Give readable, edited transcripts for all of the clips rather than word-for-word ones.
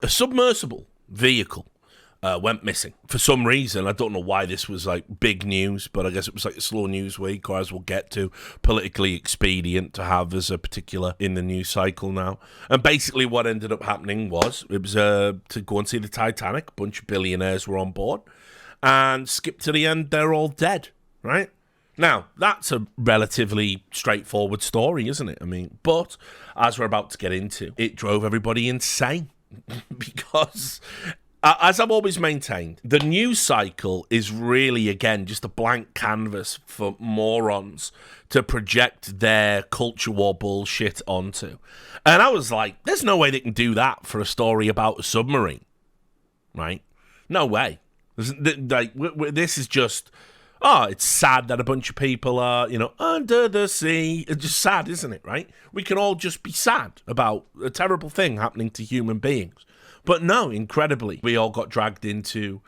submersible vehicle went missing for some reason. I don't know why this was like big news, but I guess it was like a slow news week, or as we'll get to, politically expedient to have as a particular in the news cycle now. And basically what ended up happening was it was to go and see the Titanic. A bunch of billionaires were on board, and skip to the end, they're all dead, right? Now, that's a relatively straightforward story, isn't it? I mean, but as we're about to get into, it drove everybody insane because, as I've always maintained, the news cycle is really, again, just a blank canvas for morons to project their culture war bullshit onto. And I was like, there's no way they can do that for a story about a submarine, right? No way. This is just, it's sad that a bunch of people are, under the sea. It's just sad, isn't it, right? We can all just be sad about a terrible thing happening to human beings. But no, incredibly, we all got dragged into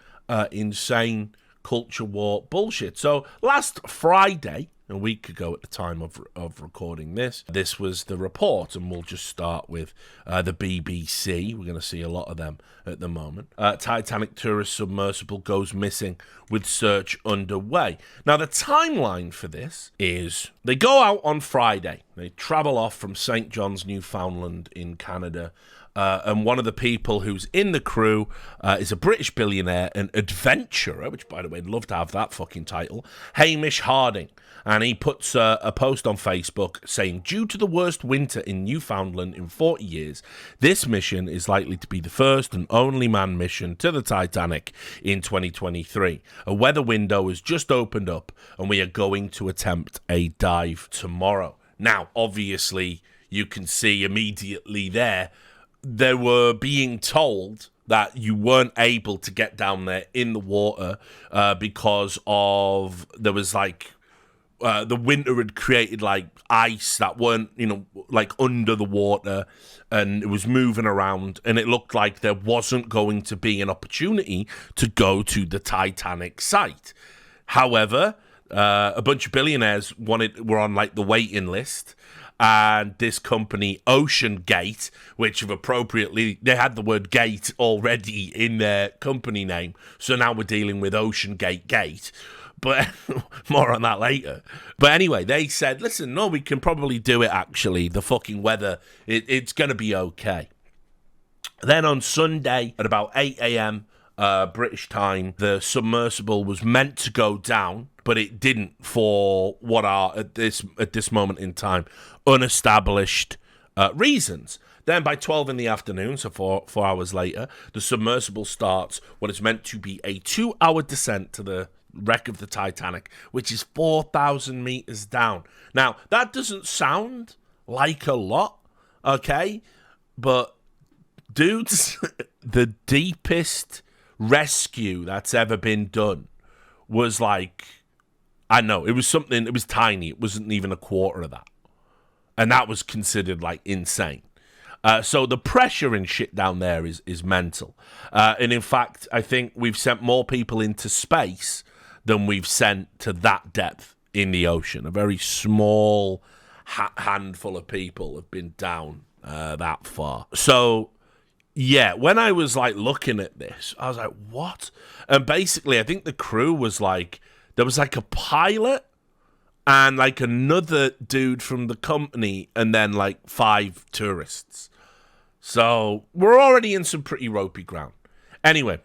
insane culture war bullshit. So last Friday, a week ago at the time of recording this was the report, and we'll just start with the BBC. We're going to see a lot of them at the moment. Titanic tourist submersible goes missing with search underway. Now, the timeline for this is they go out on Friday. They travel off from St. John's, Newfoundland in Canada. And one of the people who's in the crew is a British billionaire and adventurer, which, by the way, I'd love to have that fucking title, Hamish Harding. And he puts a post on Facebook saying, due to the worst winter in Newfoundland in 40 years, this mission is likely to be the first and only manned mission to the Titanic in 2023. A weather window has just opened up, and we are going to attempt a dive tomorrow. Now, obviously, you can see immediately there, they were being told that you weren't able to get down there in the water because of, there was like, the winter had created like ice that weren't, like under the water, and it was moving around, and it looked like there wasn't going to be an opportunity to go to the Titanic site. However, a bunch of billionaires were on like the waiting list. And this company, Oceangate, which have appropriately, they had the word gate already in their company name. So now we're dealing with Oceangate GATE. But more on that later. But anyway, they said, listen, no, we can probably do it actually. The fucking weather, it's going to be okay. Then on Sunday at about 8 a.m. British time, the submersible was meant to go down, but it didn't for what are at this moment in time unestablished reasons. Then by 12 in the afternoon, so 4 hours later, the submersible starts what is meant to be a 2-hour descent to the wreck of the Titanic, which is 4,000 meters down. Now, that doesn't sound like a lot, okay? But, dudes, the deepest rescue that's ever been done was like, I know, it was something, it was tiny. It wasn't even a quarter of that. And that was considered like insane. So the pressure and shit down there is mental. And in fact, I think we've sent more people into space than we've sent to that depth in the ocean. A very small handful of people have been down that far. So, yeah, when I was like looking at this, I was like, what? And basically, I think the crew was like, there was like a pilot and like another dude from the company and then like 5 tourists. So we're already in some pretty ropey ground. Anyway,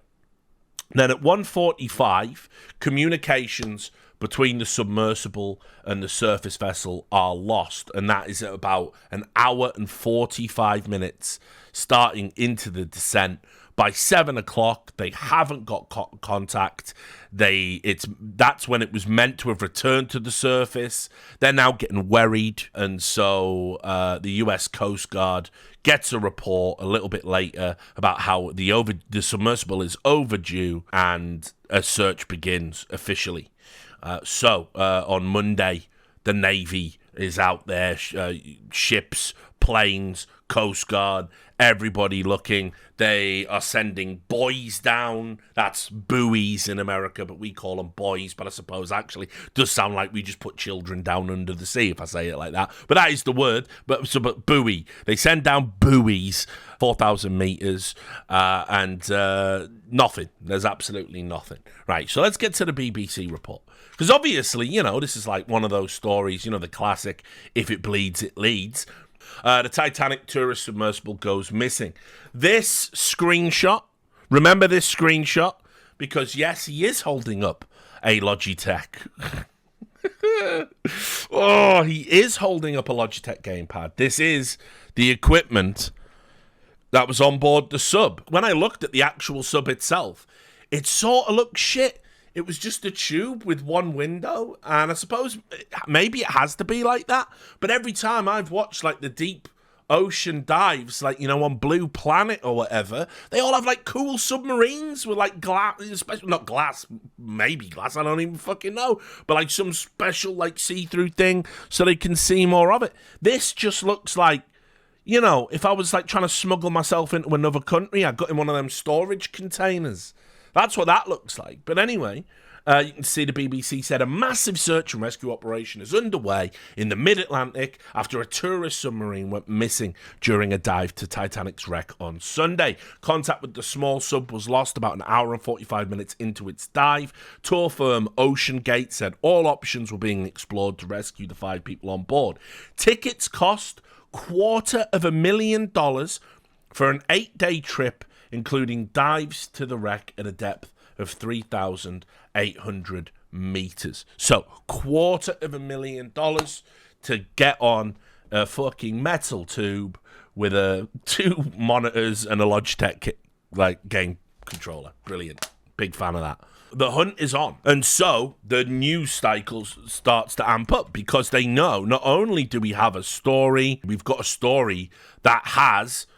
then at 1:45, communications between the submersible and the surface vessel are lost. And that is at about 1 hour and 45 minutes starting into the descent. By 7 o'clock, they haven't got contact. That's when it was meant to have returned to the surface. They're now getting worried, and so the U.S. Coast Guard gets a report a little bit later about how the submersible is overdue, and a search begins officially. So on Monday, the Navy is out there, ships, planes, Coast Guard, everybody looking. They are sending buoys down. That's buoys in America, but we call them buoys. But I suppose actually does sound like we just put children down under the sea, if I say it like that. But that is the word. But buoy. They send down buoys, 4,000 meters, and nothing. There's absolutely nothing. Right, so let's get to the BBC report. Because obviously, this is like one of those stories, the classic, if it bleeds, it leads. The Titanic tourist submersible goes missing. This screenshot, remember this screenshot? Because yes, he is holding up a Logitech. Oh, he is holding up a Logitech gamepad. This is the equipment that was on board the sub. When I looked at the actual sub itself, it sort of looked shit. It was just a tube with one window, and I suppose maybe it has to be like that, but every time I've watched, like, the deep ocean dives, like, on Blue Planet or whatever, they all have, like, cool submarines with, like, glass, not glass, maybe glass, I don't even fucking know, but, like, some special, like, see-through thing so they can see more of it. This just looks like, if I was, like, trying to smuggle myself into another country, I got in one of them storage containers. That's what that looks like. But anyway, you can see the BBC said a massive search and rescue operation is underway in the mid-Atlantic after a tourist submarine went missing during a dive to Titanic's wreck on Sunday. Contact with the small sub was lost about an hour and 45 minutes into its dive. Tour firm Oceangate said all options were being explored to rescue the 5 people on board. Tickets cost $250,000 for an 8-day trip, including dives to the wreck at a depth of 3,800 meters. So, $250,000 to get on a fucking metal tube with 2 monitors and a Logitech game controller. Brilliant. Big fan of that. The hunt is on. And so the news cycle starts to amp up because they know not only do we have a story, we've got a story that has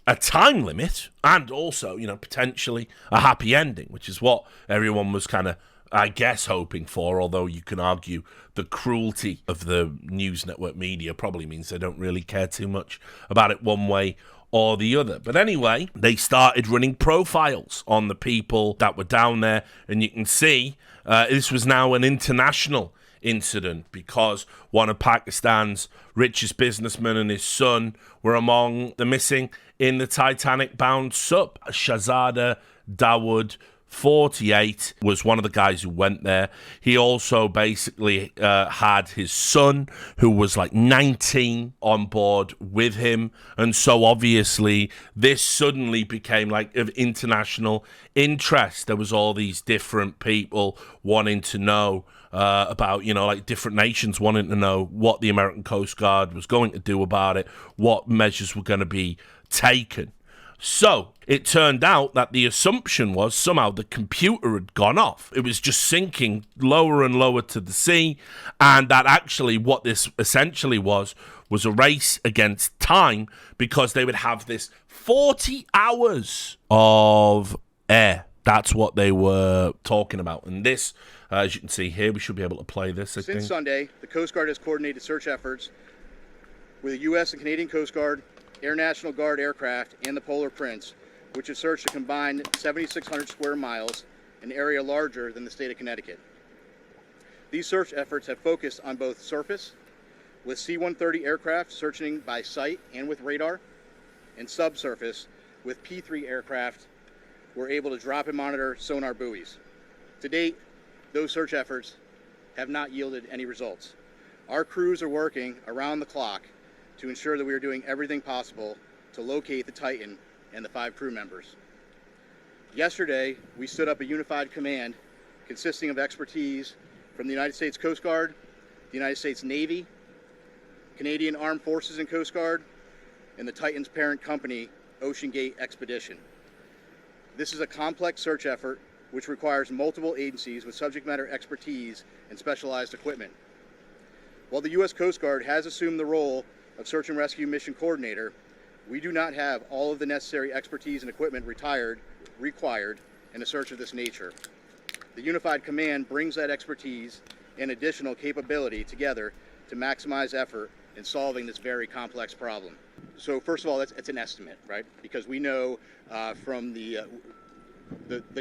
a time limit and also, potentially a happy ending, which is what everyone was kind of, I guess, hoping for, although you can argue the cruelty of the news network media probably means they don't really care too much about it one way or the other. But anyway, they started running profiles on the people that were down there, and you can see this was now an international incident because one of Pakistan's richest businessmen and his son were among the missing in the Titanic-bound sub. Shahzada Dawood, 48, was one of the guys who went there. He also basically had his son, who was like 19, on board with him. And so obviously this suddenly became like of international interest. There was all these different people wanting to know about, like different nations wanting to know what the American Coast Guard was going to do about it, what measures were going to be taken. So it turned out that the assumption was somehow the computer had gone off. It was just sinking lower and lower to the sea, and that actually what this essentially was a race against time, because they would have this 40 hours of air. That's what they were talking about. And this, as you can see here, we should be able to play this, I think. Since Sunday, the Coast Guard has coordinated search efforts with the U.S. and Canadian Coast Guard, Air National Guard aircraft, and the Polar Prince, which have searched a combined 7,600 square miles, an area larger than the state of Connecticut. These search efforts have focused on both surface, with C-130 aircraft searching by sight and with radar, and subsurface, with P-3 aircraft were able to drop and monitor sonar buoys. To date, those search efforts have not yielded any results. Our crews are working around the clock to ensure that we are doing everything possible to locate the Titan and the 5 crew members. Yesterday, we stood up a unified command consisting of expertise from the United States Coast Guard, the United States Navy, Canadian Armed Forces and Coast Guard, and the Titan's parent company, Oceangate Expedition. This is a complex search effort which requires multiple agencies with subject matter expertise and specialized equipment. While the U.S. Coast Guard has assumed the role of Search and Rescue Mission Coordinator, we do not have all of the necessary expertise and equipment required in a search of this nature. The Unified Command brings that expertise and additional capability together to maximize effort in solving this very complex problem. So first of all, it's an estimate, right? Because we know from the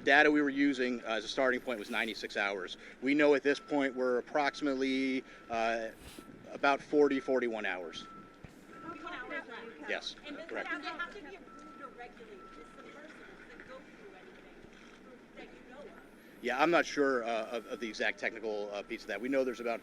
data we were using as a starting point was 96 hours. We know at this point we're approximately about 41 hours. 41 hours left. Yes, And correct. do they have to be approved or regulated? Is submersibles that go through anything that you know of? Yeah, I'm not sure of the exact technical piece of that. We know there's about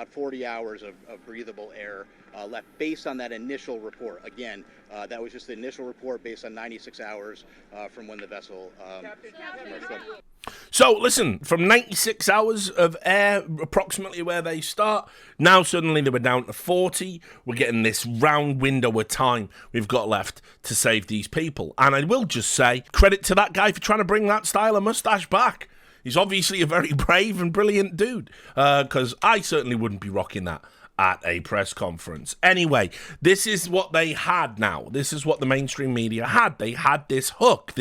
40 hours of breathable air left based on that initial report. Again, that was just the initial report based on 96 hours from when the vessel submerged. So, listen, from 96 hours of air, approximately where they start, now suddenly they were down to 40. We're getting this round window of time we've got left to save these people. And I will just say, credit to that guy for trying to bring that style of mustache back. He's obviously a very brave and brilliant dude, because I certainly wouldn't be rocking that at a press conference. Anyway, this is what they had now. This is what the mainstream media had. They had this hook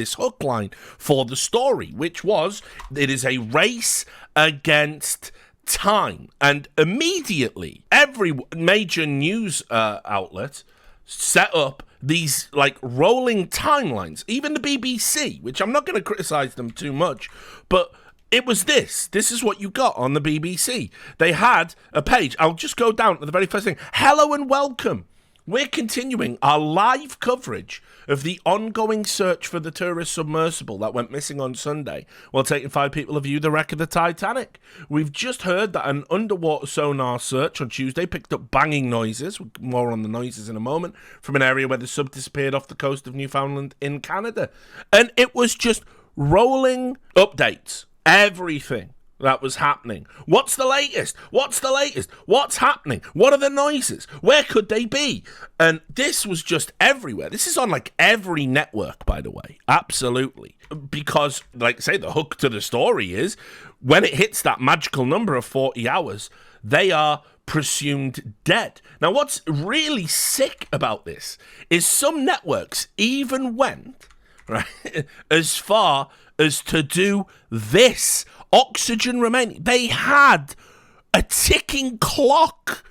line for the story, which was, it is a race against time. And immediately, every major news outlet set up these like rolling timelines. Even the BBC, which I'm not going to criticize them too much, but it was this. This is what you got on the BBC. They had a page. I'll just go down to the very first thing. Hello and welcome. We're continuing our live coverage of the ongoing search for the tourist submersible that went missing on Sunday while taking 5 people to view the wreck of the Titanic. We've just heard that an underwater sonar search on Tuesday picked up banging noises, more on the noises in a moment, from an area where the sub disappeared off the coast of Newfoundland in Canada. And it was just rolling updates. Everything that was happening. What's the latest? What's the latest? What's happening? What are the noises? Where could they be? And this was just everywhere. This is on like every network, by the way. Absolutely. Because, like I say, the hook to the story is when it hits that magical number of 40 hours, they are presumed dead. Now, what's really sick about this is some networks even went right as far as to do this. Oxygen remaining. They had a ticking clock,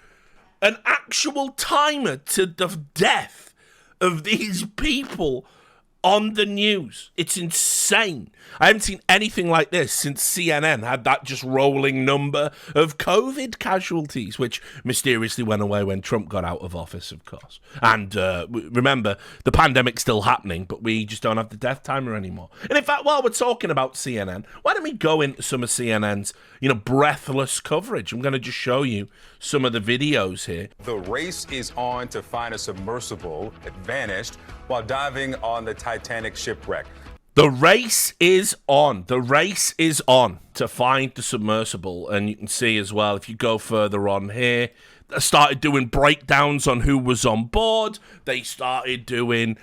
an actual timer to the death of these people on the news. It's insane. I haven't seen anything like this since CNN had that just rolling number of COVID casualties, which mysteriously went away when Trump got out of office, of course. And remember, the pandemic's still happening, but we just don't have the death timer anymore. And in fact, while we're talking about CNN, why don't we go into some of CNN's, breathless coverage? I'm going to just show you some of the videos here. The race is on to find a submersible that vanished while diving on the Titanic shipwreck. The race is on. The race is on to find the submersible. And you can see as well, if you go further on here, they started doing breakdowns on who was on board. They started doing,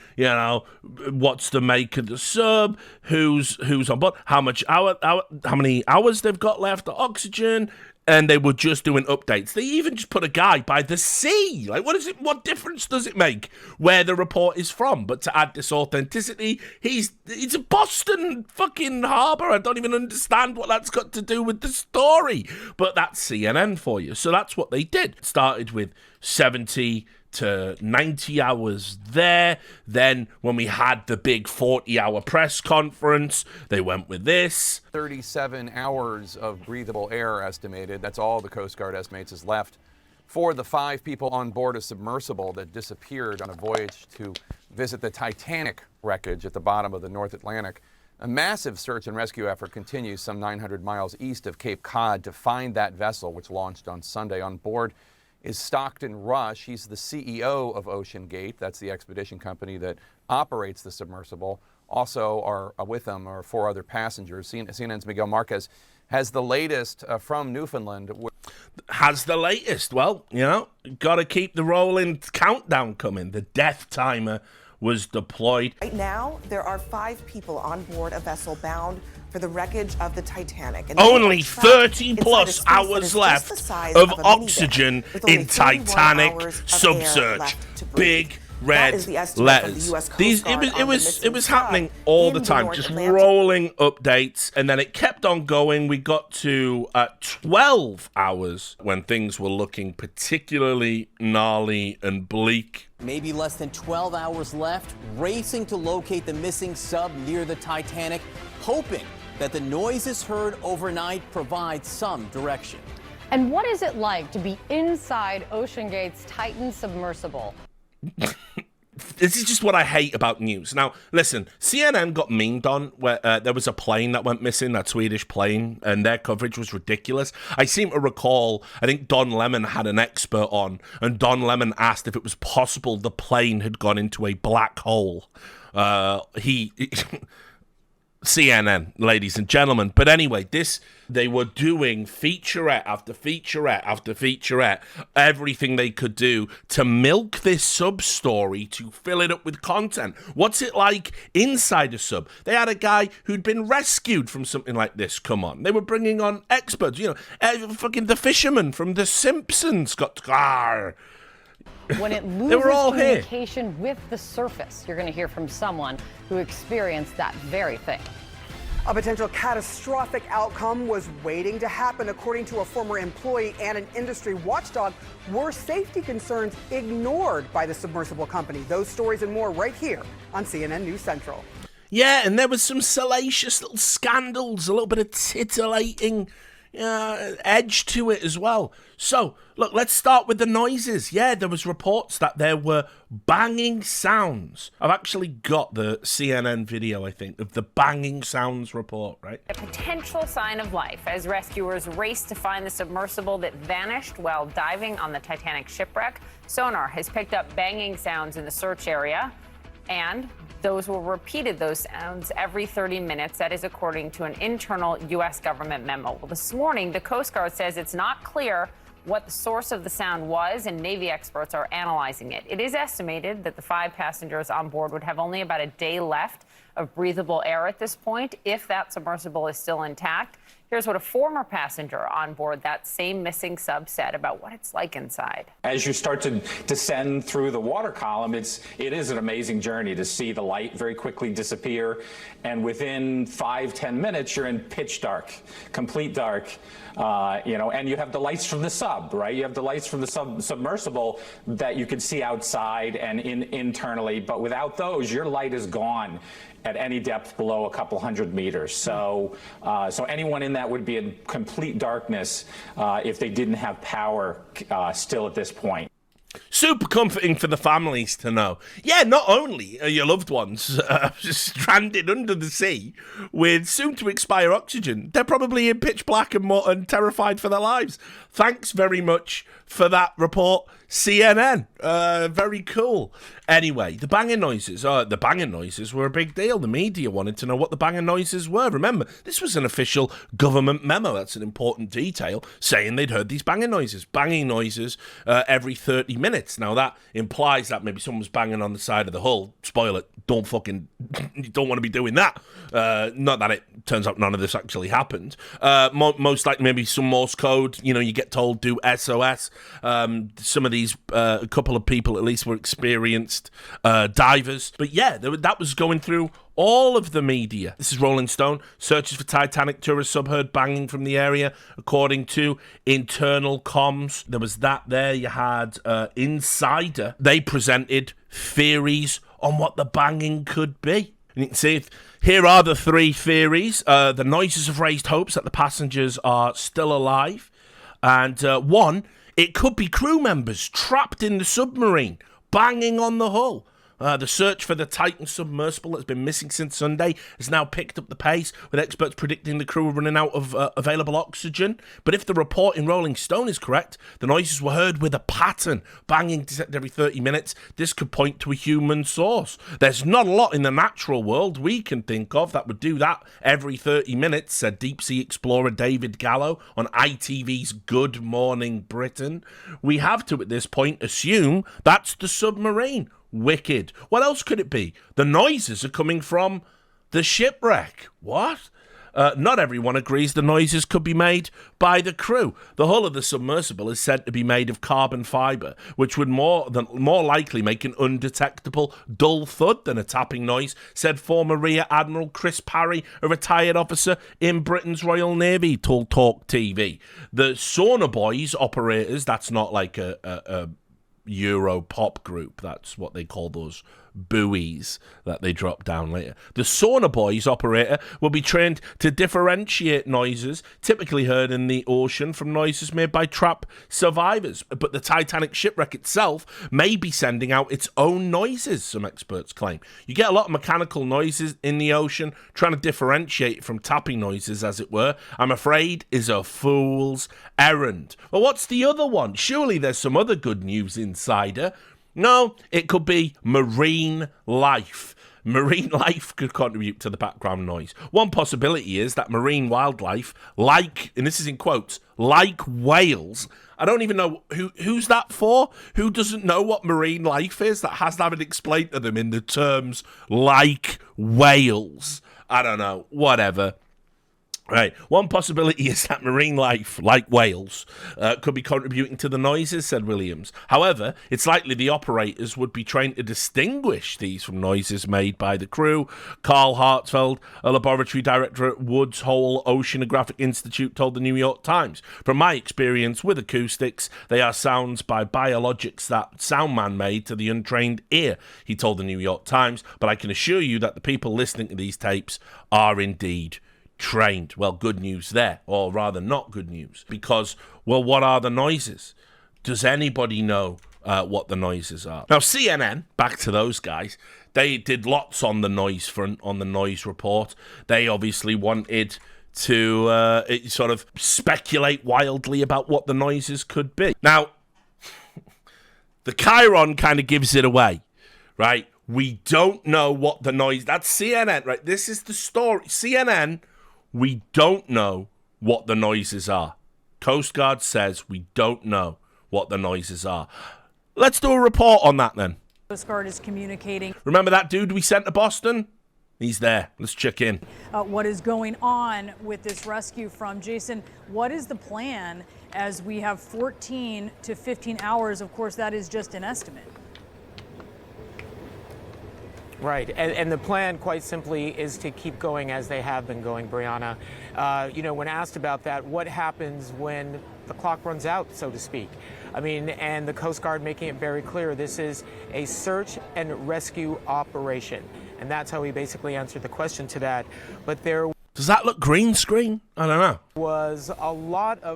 what's the make of the sub, who's on board, how many hours they've got left, the oxygen. And they were just doing updates. They even just put a guy by the sea. Like, what difference does it make where the report is from? But to add this authenticity, it's a Boston fucking harbor. I don't even understand what that's got to do with the story. But that's CNN for you. So that's what they did. It started with 70 to 90 hours there. Then when we had the big 40-hour press conference, they went with this. 37 hours of breathable air estimated. That's all the Coast Guard estimates is left for the 5 people on board a submersible that disappeared on a voyage to visit the Titanic wreckage at the bottom of the North Atlantic. A massive search and rescue effort continues some 900 miles east of Cape Cod to find that vessel, which launched on Sunday. On board is Stockton Rush. He's the CEO of Oceangate. That's the expedition company that operates the submersible. Also are with them are 4 other passengers. CNN's Miguel Marquez has the latest from Newfoundland. Has the latest. Well, got to keep the rolling countdown coming. The death timer was deployed. Right now, there are 5 people on board a vessel bound for the wreckage of the Titanic. And only 30 plus hours left of oxygen in Titanic subsearch. Big red That is the estimate from the letters. US Coast These Guard it on the was missing happening sub all in the the time, North just Atlantic. rolling updates, and then it kept on going. We got to 12 hours when things were looking particularly gnarly and bleak. Maybe less than 12 hours left, racing to locate the missing sub near the Titanic, hoping that the noises heard overnight provide some direction. And what is it like to be inside Oceangate's Titan submersible? This is just what I hate about news. Now, listen, CNN got memed on where there was a plane that went missing, that Swedish plane, and their coverage was ridiculous. I seem to recall, I think Don Lemon had an expert on, and Don Lemon asked if it was possible the plane had gone into a black hole. CNN, ladies and gentlemen. But anyway, they were doing featurette after featurette after featurette, everything they could do to milk this sub story to fill it up with content. What's it like inside a sub? They had a guy who'd been rescued from something like this. Come on. They were bringing on experts, fucking the fisherman from The Simpsons got When it They were loses all here. communication with the surface, you're going to hear from someone who experienced that very thing. A potential catastrophic outcome was waiting to happen. According to a former employee and an industry watchdog, were safety concerns ignored by the submersible company? Those stories and more right here on CNN News Central. Yeah, and there was some salacious little scandals, a little bit of titillating edge to it as well. So, look, let's start with the noises. Yeah, there was reports that there were banging sounds. I've actually got the CNN video, I think, of the banging sounds report, right? A potential sign of life as rescuers raced to find the submersible that vanished while diving on the Titanic shipwreck. Sonar has picked up banging sounds in the search area, and those sounds every 30 minutes. That is according to an internal U.S. government memo. Well, this morning, the Coast Guard says it's not clear what the source of the sound was, and Navy experts are analyzing it. It is estimated that the 5 passengers on board would have only about a day left of breathable air at this point, if that submersible is still intact. Here's what a former passenger on board that same missing sub said about what it's like inside. As you start to descend through the water column, it is an amazing journey to see the light very quickly disappear. And within 5-10 minutes, you're in pitch dark, complete dark. And you have the lights from the sub, right? You have the lights from the submersible that you can see outside and internally. But without those, your light is gone at any depth below a couple hundred meters. So anyone in that would be in complete darkness if they didn't have power still at this point. Super comforting for the families to know. Yeah, not only are your loved ones stranded under the sea with soon-to-expire oxygen, they're probably in pitch black and terrified for their lives. Thanks very much for that report, CNN. Very cool. Anyway, the banging noises were a big deal. The media wanted to know what the banging noises were. Remember, this was an official government memo. That's an important detail, saying they'd heard these banging noises every 30 minutes. Now, that implies that maybe someone's banging on the side of the hull. Spoil it. You don't want to be doing that. Not that it turns out none of this actually happened. Most likely maybe some Morse code. You get told do SOS. Some of these, a couple of people at least were experienced divers. But yeah, that was going through all of the media. This is Rolling Stone. Searches for Titanic tourist sub heard banging from the area, according to internal comms. There was that there. You had Insider. They presented theories on what the banging could be. And you can see here are the 3 theories. The noises have raised hopes that the passengers are still alive. And 1, it could be crew members trapped in the submarine, banging on the hull. The search for the Titan submersible that's been missing since Sunday has now picked up the pace, with experts predicting the crew are running out of available oxygen. But if the report in Rolling Stone is correct, the noises were heard with a pattern, banging detected every 30 minutes. This could point to a human source. There's not a lot in the natural world we can think of that would do that every 30 minutes, said deep-sea explorer David Gallo on ITV's Good Morning Britain. We have to, at this point, assume that's the submarine. Wicked. What else could it be? The noises are coming from the shipwreck. What? not everyone agrees the noises could be made by the crew. The hull of the submersible is said to be made of carbon fibre, which would more likely make an undetectable dull thud than a tapping noise, said former Rear Admiral Chris Parry, a retired officer in Britain's Royal Navy, told Talk TV. The Sauna Boys operators, that's not like a Euro pop group, that's what they call those buoys that they drop down later. The Sauna Boys operator will be trained to differentiate noises typically heard in the ocean from noises made by trapped survivors. But the Titanic shipwreck itself may be sending out its own noises, some experts claim. You get a lot of mechanical noises in the ocean. Trying to differentiate from tapping noises, as it were, I'm afraid is a fool's errand. Well, what's the other one? Surely there's some other good news, Insider. No, it could be marine life. Marine life could contribute to the background noise. One possibility is that marine wildlife, like, and this is in quotes, like whales. I don't even know who's that for? Who doesn't know what marine life is? That has to have it explained to them in the terms like whales. I don't know. Whatever. Right, one possibility is that marine life, like whales, could be contributing to the noises, said Williams. However, it's likely the operators would be trained to distinguish these from noises made by the crew. Carl Hartfeld, a laboratory director at Woods Hole Oceanographic Institute, told the New York Times, "From my experience with acoustics, they are sounds by biologics that sound man-made to the untrained ear," he told the New York Times, "but I can assure you that the people listening to these tapes are indeed trained." Well, good news there, or rather not good news, because, well, what are the noises? Does anybody know what the noises are? Now, CNN, back to those guys, they did lots on the noise front, on the noise report. They obviously wanted to sort of speculate wildly about what the noises could be. Now, the Chiron kind of gives it away, right? We don't know what the noise... That's CNN, right? This is the story. CNN... We don't know what the noises are. Coast Guard says we don't know what the noises are. Let's do a report on that then. Coast Guard is communicating. Remember that dude we sent to Boston? He's there. Let's check in. What is going on with this rescue from Jason? What is the plan as we have 14 to 15 hours? Of course, that is just an estimate. Right, and the plan, quite simply, is to keep going as they have been going, Brianna. You know, when asked about that, what happens when the clock runs out, so to speak? I mean, and the Coast Guard making it very clear, this is a search and rescue operation. And that's how he basically answered the question to that. But does that look green screen? I don't know.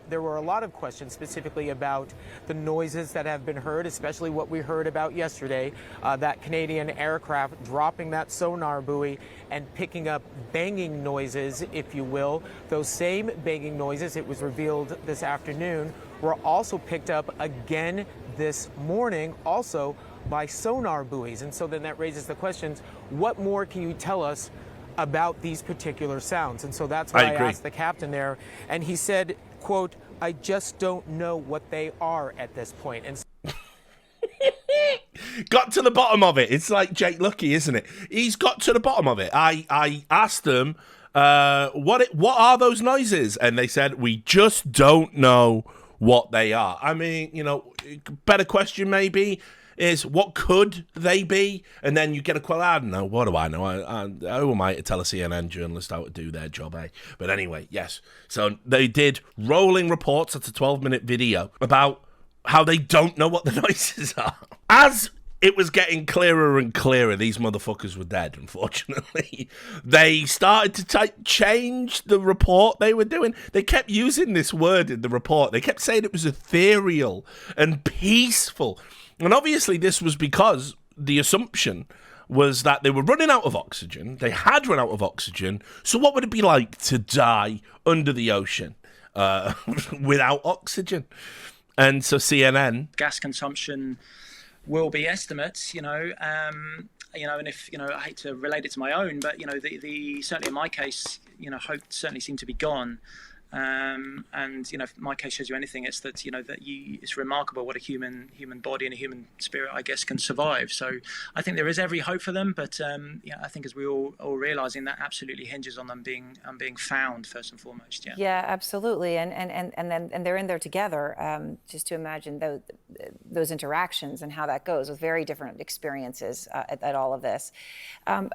There were a lot of questions specifically about the noises that have been heard, especially what we heard about yesterday, that Canadian aircraft dropping that sonar buoy and picking up banging noises, if you will. Those same banging noises, it was revealed this afternoon, were also picked up again this morning, also by sonar buoys. And so then that raises the questions, what more can you tell us about these particular sounds? And so that's why I asked the captain there, and he said, quote, "I just don't know what they are at this point." And got to the bottom of it. It's like Jake Lucky, isn't it? He's got to the bottom of it. I asked them, what are those noises? And they said, we just don't know what they are. I mean, you know, better question maybe is, what could they be? And then you get a quote, I don't know, what do I know? Who am I to tell a CNN journalist how to do their job, eh? But anyway, yes. So they did rolling reports, that's a 12-minute video, about how they don't know what the noises are. As it was getting clearer and clearer, these motherfuckers were dead, unfortunately. They started to change the report they were doing. They kept using this word in the report. They kept saying it was ethereal and peaceful. And obviously this was because the assumption was that they were running out of oxygen. They had run out of oxygen. So what would it be like to die under the ocean without oxygen? And so CNN... Gas consumption will be estimates, and if, I hate to relate it to my own, but, the certainly in my case, hope certainly seemed to be gone. And if my case shows you anything, it's that it's remarkable what a human body and a human spirit, I guess, can survive. So I think there is every hope for them, but I think as we all realizing, that absolutely hinges on them being found first and foremost. Yeah, absolutely, and they're in there together. Just to imagine those interactions and how that goes with very different experiences at all of this.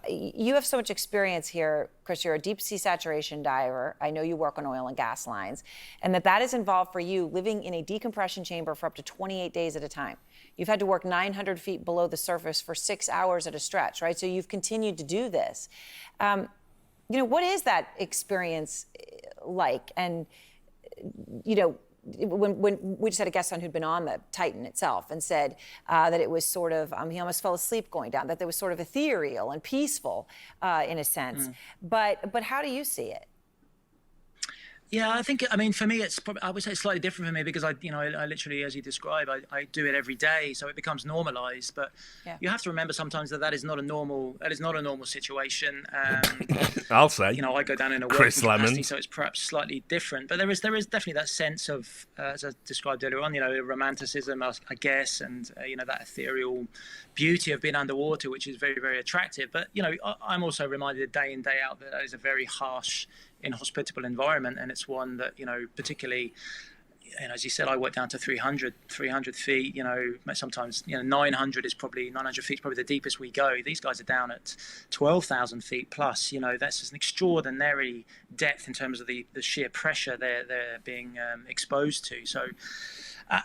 You have so much experience here, Chris. You're a deep sea saturation diver. I know you work on oil and gas lines, and that is involved for you living in a decompression chamber for up to 28 days at a time. You've had to work 900 feet below the surface for 6 hours at a stretch, right? So you've continued to do this. What is that experience like? And, when we just had a guest on who'd been on the Titan itself and said that it was sort of, he almost fell asleep going down, that there was sort of ethereal and peaceful in a sense. But how do you see it? Yeah, I mean, for me, it's probably, I would say it's slightly different for me because I literally, as you describe, I do it every day, so it becomes normalized. But you have to remember sometimes that is not a normal situation. I'll say. I go down in a Chris working capacity, Lemon. so it's perhaps slightly different. But there is definitely that sense of, as I described earlier on, romanticism, I guess, and that ethereal beauty of being underwater, which is very, very attractive. But I'm also reminded day in, day out that is a very harsh, inhospitable environment, and it's one that particularly, as you said, I work down to 300 feet. Sometimes 900 feet is probably the deepest we go. These guys are down at 12,000 feet plus. That's just an extraordinary depth in terms of the sheer pressure they're being exposed to. So.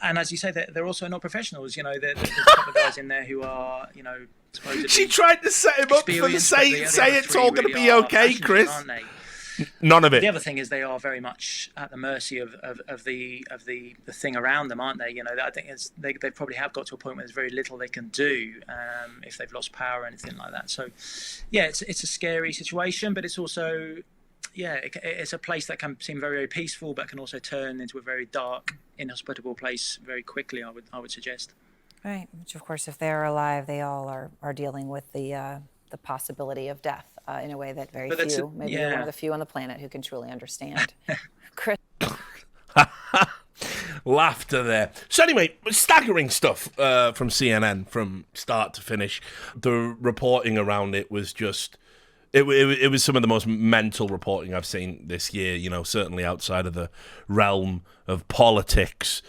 And as you say, they're also not professionals. There's a couple of guys in there who are, supposedly. She tried to set him up for the say it's all going to be okay, Chris. None of it. The other thing is they are very much at the mercy of the thing around them, aren't they? I think they probably have got to a point where there's very little they can do if they've lost power or anything like that. So, yeah, it's a scary situation, but it's also, it's a place that can seem very, very peaceful, but can also turn into a very dark, inhospitable place very quickly. I would suggest. Right, which of course, if they're alive, they all are dealing with the possibility of death in a way that very few, maybe you're one of the few on the planet who can truly understand. Chris. Laughter there. So anyway, staggering stuff from CNN from start to finish. The reporting around it was just... It was some of the most mental reporting I've seen this year, certainly outside of the realm of politics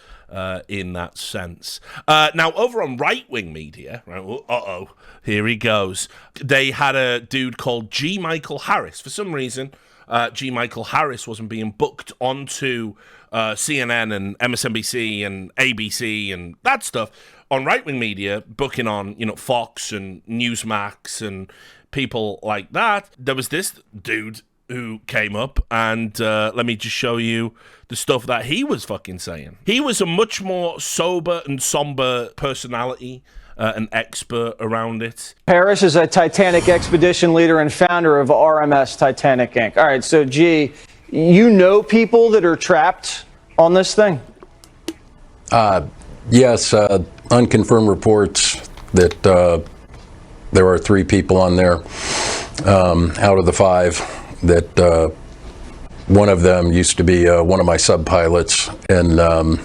in that sense. Now, over on right-wing media, right, here he goes. They had a dude called G. Michael Harris. For some reason, G. Michael Harris wasn't being booked onto CNN and MSNBC and ABC and that stuff. On right-wing media, booking on, Fox and Newsmax and people like that. There was this dude who came up, and let me just show you the stuff that he was fucking saying. He was a much more sober and somber personality, an expert around it. Harris is a Titanic expedition leader and founder of RMS Titanic Inc. All right, so G, you know people that are trapped on this thing? Yes, unconfirmed reports that there are 3 people on there out of the 5 that one of them used to be one of my sub-pilots, and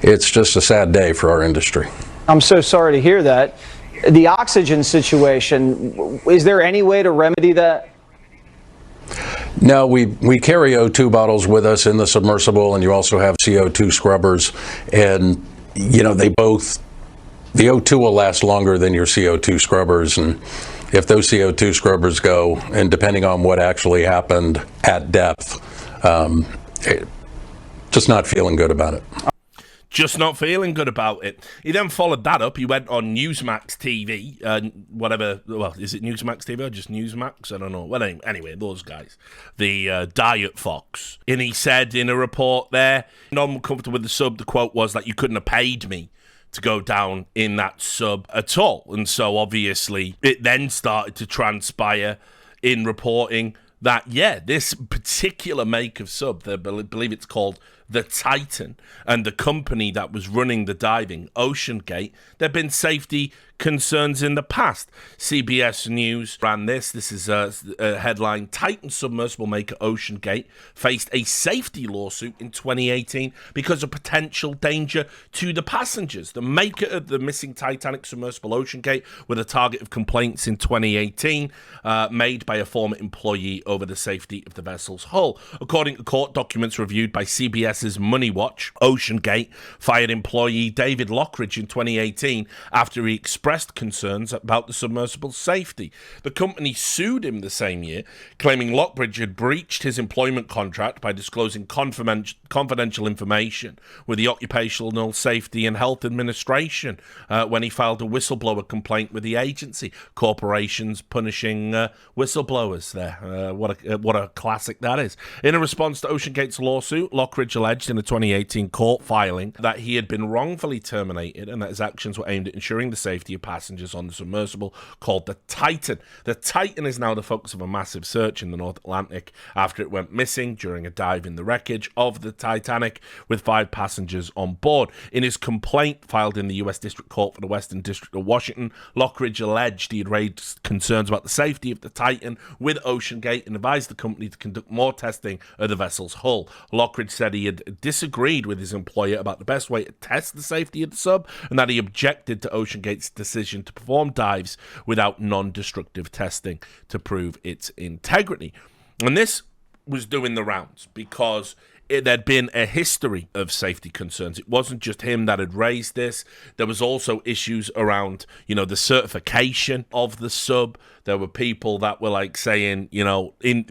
it's just a sad day for our industry. I'm so sorry to hear that. The oxygen situation, is there any way to remedy that? No, we carry O2 bottles with us in the submersible, and you also have CO2 scrubbers, and the O2 will last longer than your CO2 scrubbers, and if those CO2 scrubbers go, and depending on what actually happened at depth, just not feeling good about it. Just not feeling good about it. He then followed that up. He went on Newsmax TV, whatever. Well, is it Newsmax TV or just Newsmax? I don't know. Well, anyway, those guys. The Diet Fox. And he said in a report there, not comfortable with the sub, the quote was that you couldn't have paid me to go down in that sub at all. And so obviously it then started to transpire in reporting that, this particular make of sub, I believe it's called the Titan and the company that was running the diving, Oceangate, there have been safety concerns in the past. CBS News ran this. This is a headline. Titan submersible maker Oceangate faced a safety lawsuit in 2018 because of potential danger to the passengers. The maker of the missing Titanic submersible Oceangate were the target of complaints in 2018 made by a former employee over the safety of the vessel's hull. According to court documents reviewed by CBS's Money Watch, Oceangate fired employee David Lockridge in 2018 after he expressed concerns about the submersible's safety. The company sued him the same year, claiming Lockridge had breached his employment contract by disclosing confidential information with the Occupational Safety and Health Administration when he filed a whistleblower complaint with the agency. Corporations punishing whistleblowers there. What a classic that is. In a response to Oceangate's lawsuit, Lockridge alleged in a 2018 court filing that he had been wrongfully terminated and that his actions were aimed at ensuring the safety of passengers on the submersible called the Titan. The Titan is now the focus of a massive search in the North Atlantic after it went missing during a dive in the wreckage of the Titanic with 5 passengers on board. In his complaint filed in the U.S. District Court for the Western District of Washington, Lockridge alleged he had raised concerns about the safety of the Titan with Oceangate and advised the company to conduct more testing of the vessel's hull. Lockridge said he had disagreed with his employer about the best way to test the safety of the sub and that he objected to Oceangate's decision to perform dives without non-destructive testing to prove its integrity. And this was doing the rounds because there'd been a history of safety concerns. It wasn't just him that had raised this. There was also issues around, the certification of the sub. There were people that were like saying,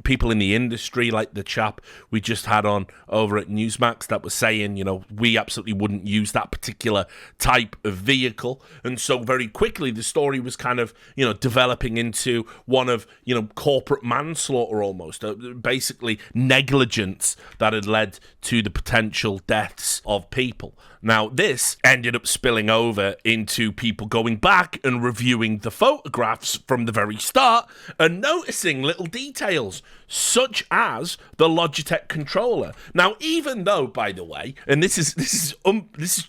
people in the industry, like the chap we just had on over at Newsmax that was saying, we absolutely wouldn't use that particular type of vehicle. And so very quickly, the story was kind of, developing into one of, corporate manslaughter almost, basically negligence that had led to the potential deaths of people. Now, this ended up spilling over into people going back and reviewing the photographs from the very start and noticing little details, such as the Logitech controller. Now, even though, by the way, and this is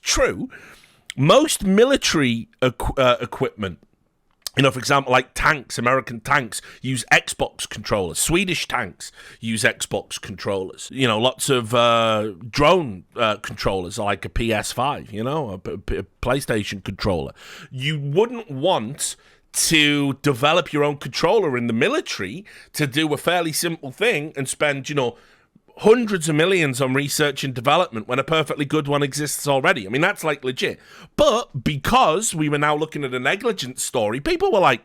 true, most military equipment, for example, like tanks, American tanks use Xbox controllers. Swedish tanks use Xbox controllers. Lots of drone controllers like a PS5, a PlayStation controller. You wouldn't want to develop your own controller in the military to do a fairly simple thing and spend, hundreds of millions on research and development when a perfectly good one exists already. I mean, that's like legit. But because we were now looking at a negligence story, people were like,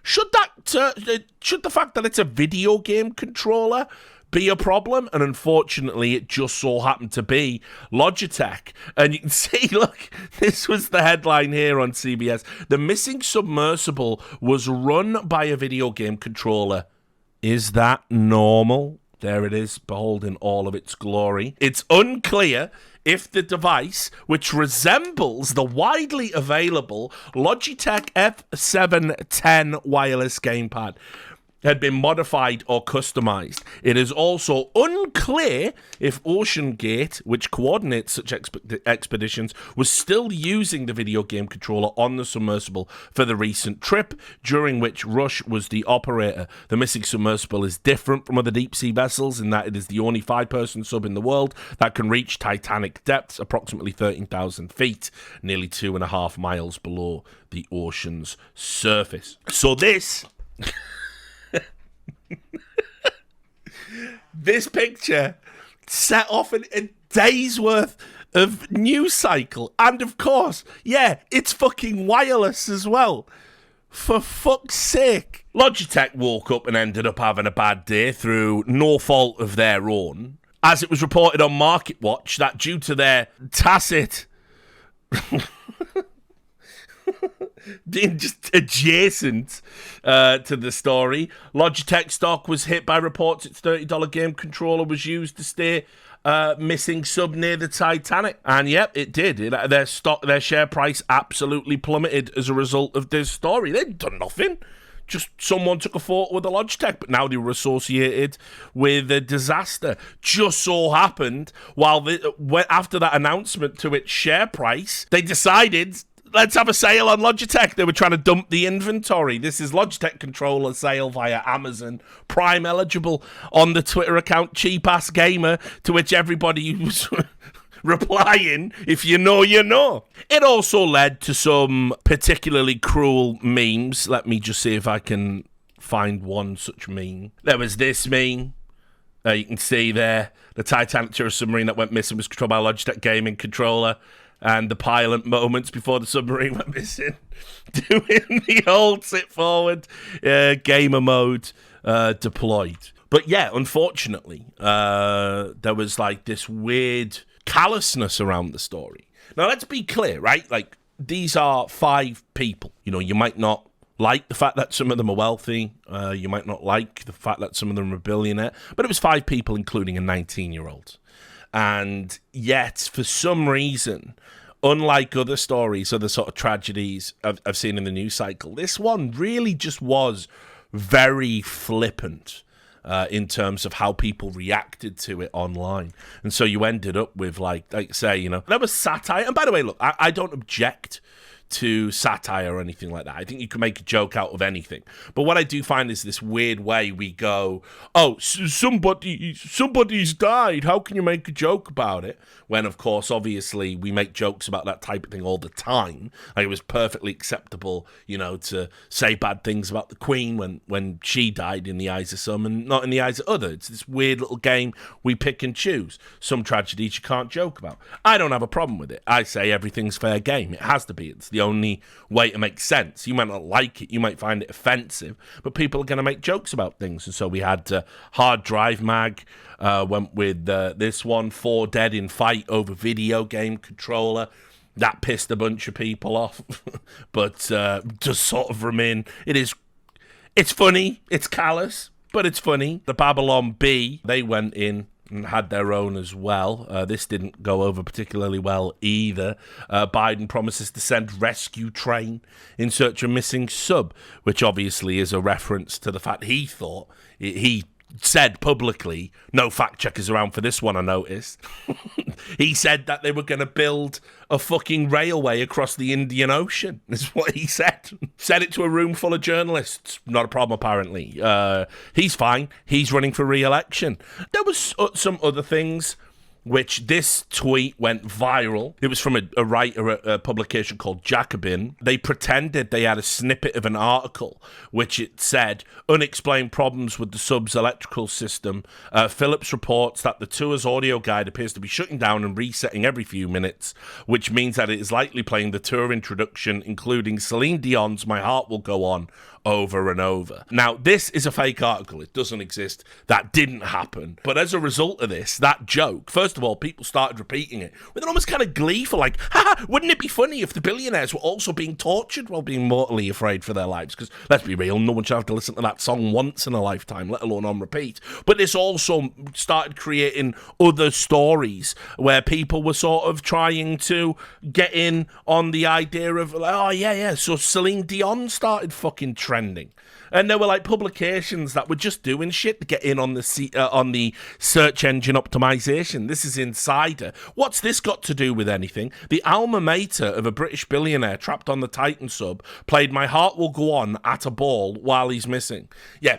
should the fact that it's a video game controller be a problem? And unfortunately, it just so happened to be Logitech. And you can see, look, this was the headline here on CBS. The missing submersible was run by a video game controller. Is that normal? There it is, behold in all of its glory. It's unclear if the device, which resembles the widely available Logitech F710 wireless gamepad, had been modified or customized. It is also unclear if Oceangate, which coordinates such expeditions, was still using the video game controller on the submersible for the recent trip, during which Rush was the operator. The missing submersible is different from other deep-sea vessels in that it is the only 5-person sub in the world that can reach Titanic depths, approximately 13,000 feet, nearly 2.5 miles below the ocean's surface. So this... This picture set off a day's worth of news cycle. And of course, it's fucking wireless as well. For fuck's sake. Logitech woke up and ended up having a bad day through no fault of their own. As it was reported on Market Watch that due to their tacit... being just adjacent to the story, Logitech stock was hit by reports its $30 game controller was used to stay missing sub near the Titanic. And yep, it did. Their share price absolutely plummeted as a result of this story. They'd done nothing. just someone took a photo with a Logitech, but now they were associated with a disaster. Just so happened, after that announcement to its share price, they decided, let's have a sale on Logitech. They were trying to dump the inventory. This is Logitech controller sale via Amazon Prime eligible on the Twitter account Cheap Ass Gamer, to which everybody was replying, if you know, you know. It also led to some particularly cruel memes. Let me just see if I can find one such meme. There was this meme. You can see there, the Titanic tourist submarine that went missing was controlled by a Logitech gaming controller, and the pilot moments before the submarine went missing, doing the old sit forward gamer mode deployed. But yeah, unfortunately, there was like this weird callousness around the story. Now, let's be clear, right? Like, these are 5 people. You know, you might not like the fact that some of them are wealthy. You might not like the fact that some of them are a billionaire. But it was 5 people, including a 19-year-old. And yet, for some reason, unlike other stories, other sort of tragedies I've seen in the news cycle, this one really just was very flippant. In terms of how people reacted to it online. And so you ended up with, like say, you know, there was satire. And by the way, look, I don't object to satire or anything like that. I think you can make a joke out of anything. But what I do find is this weird way we go, oh, somebody's died. How can you make a joke about it? When, of course, obviously, we make jokes about that type of thing all the time. Like, it was perfectly acceptable, you know, to say bad things about the Queen when she died in the eyes of some and not in the eyes of others. It's this weird little game we pick and choose. Some tragedies you can't joke about. I don't have a problem with it. I say everything's fair game. It has to be. It's the only way to make sense. You might not like it. You might find it offensive. But people are going to make jokes about things. And so we had Hard Drive Mag. Went with this one, 4 dead in fight over video game controller. That pissed a bunch of people off. But just sort of remain. It's funny. It's callous, but it's funny. The Babylon Bee, they went in and had their own as well. This didn't go over particularly well either. Biden promises to send rescue train in search of missing sub, which obviously is a reference to the fact he thought he said publicly, no fact checkers around for this one, I noticed. He said that they were going to build a fucking railway across the Indian Ocean. That's what he said. Said it to a room full of journalists. Not a problem, apparently. He's fine. He's running for re-election. There was some other things which this tweet went viral. It was from a writer at a publication called Jacobin. They pretended they had a snippet of an article which it said, unexplained problems with the sub's electrical system. Phillips reports that the tour's audio guide appears to be shutting down and resetting every few minutes, which means that it is likely playing the tour introduction, including Celine Dion's My Heart Will Go On, over and over. Now, this is a fake article. It doesn't exist. That didn't happen. But as a result of this, that joke, first of all, people started repeating it with an almost kind of gleeful, like, haha, wouldn't it be funny if the billionaires were also being tortured while being mortally afraid for their lives? Because, let's be real, no one should have to listen to that song once in a lifetime, let alone on repeat. But this also started creating other stories where people were sort of trying to get in on the idea of, oh, yeah, so Celine Dion started fucking trending. And there were like publications that were just doing shit to get in on the search engine optimization. This is Insider. What's this got to do with anything? The alma mater of a British billionaire trapped on the Titan sub played My Heart Will Go On at a ball while he's missing. Yeah.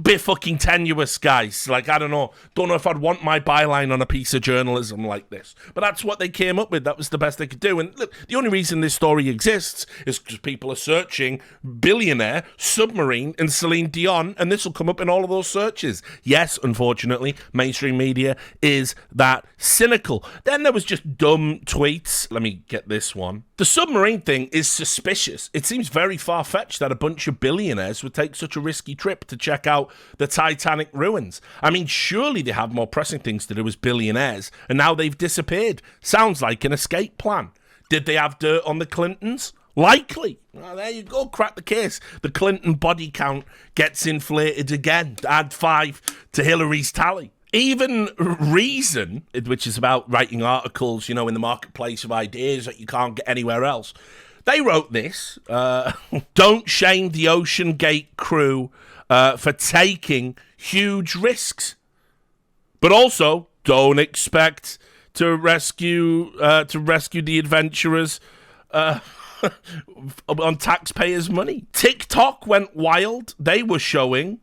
Bit fucking tenuous, guys. Like, I don't know if I'd want my byline on a piece of journalism like this. But that's what they came up with. That was the best they could do. And look, the only reason this story exists is because people are searching billionaire, submarine, and Celine Dion, and this will come up in all of those searches. Yes, unfortunately, mainstream media is that cynical. Then there was just dumb tweets. Let me get this one. The submarine thing is suspicious. It seems very far-fetched that a bunch of billionaires would take such a risky trip to check out the Titanic ruins. I mean, surely they have more pressing things to do as billionaires, and now they've disappeared. Sounds like an escape plan. Did they have dirt on the Clintons? Likely. Well, there you go, crack the case. The Clinton body count gets inflated again. Add 5 to Hillary's tally. Even Reason, which is about writing articles, you know, in the marketplace of ideas that you can't get anywhere else, They wrote this. Don't shame the Oceangate crew for taking huge risks. But also, don't expect to rescue the adventurers on taxpayers' money. TikTok went wild. They were showing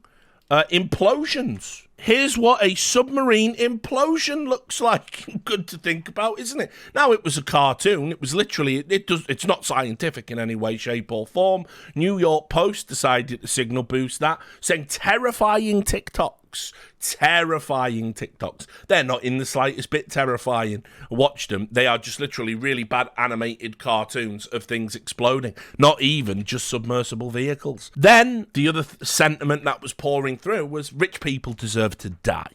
implosions. Here's what a submarine implosion looks like. Good to think about, isn't it? Now, it was a cartoon. It was literally, it's not scientific in any way, shape, or form. New York Post decided to signal boost that, saying terrifying TikToks. Terrifying TikToks. They're not in the slightest bit terrifying. Watch them. They are just literally really bad animated cartoons of things exploding. Not even just submersible vehicles. Then the other sentiment that was pouring through was rich people deserve to die.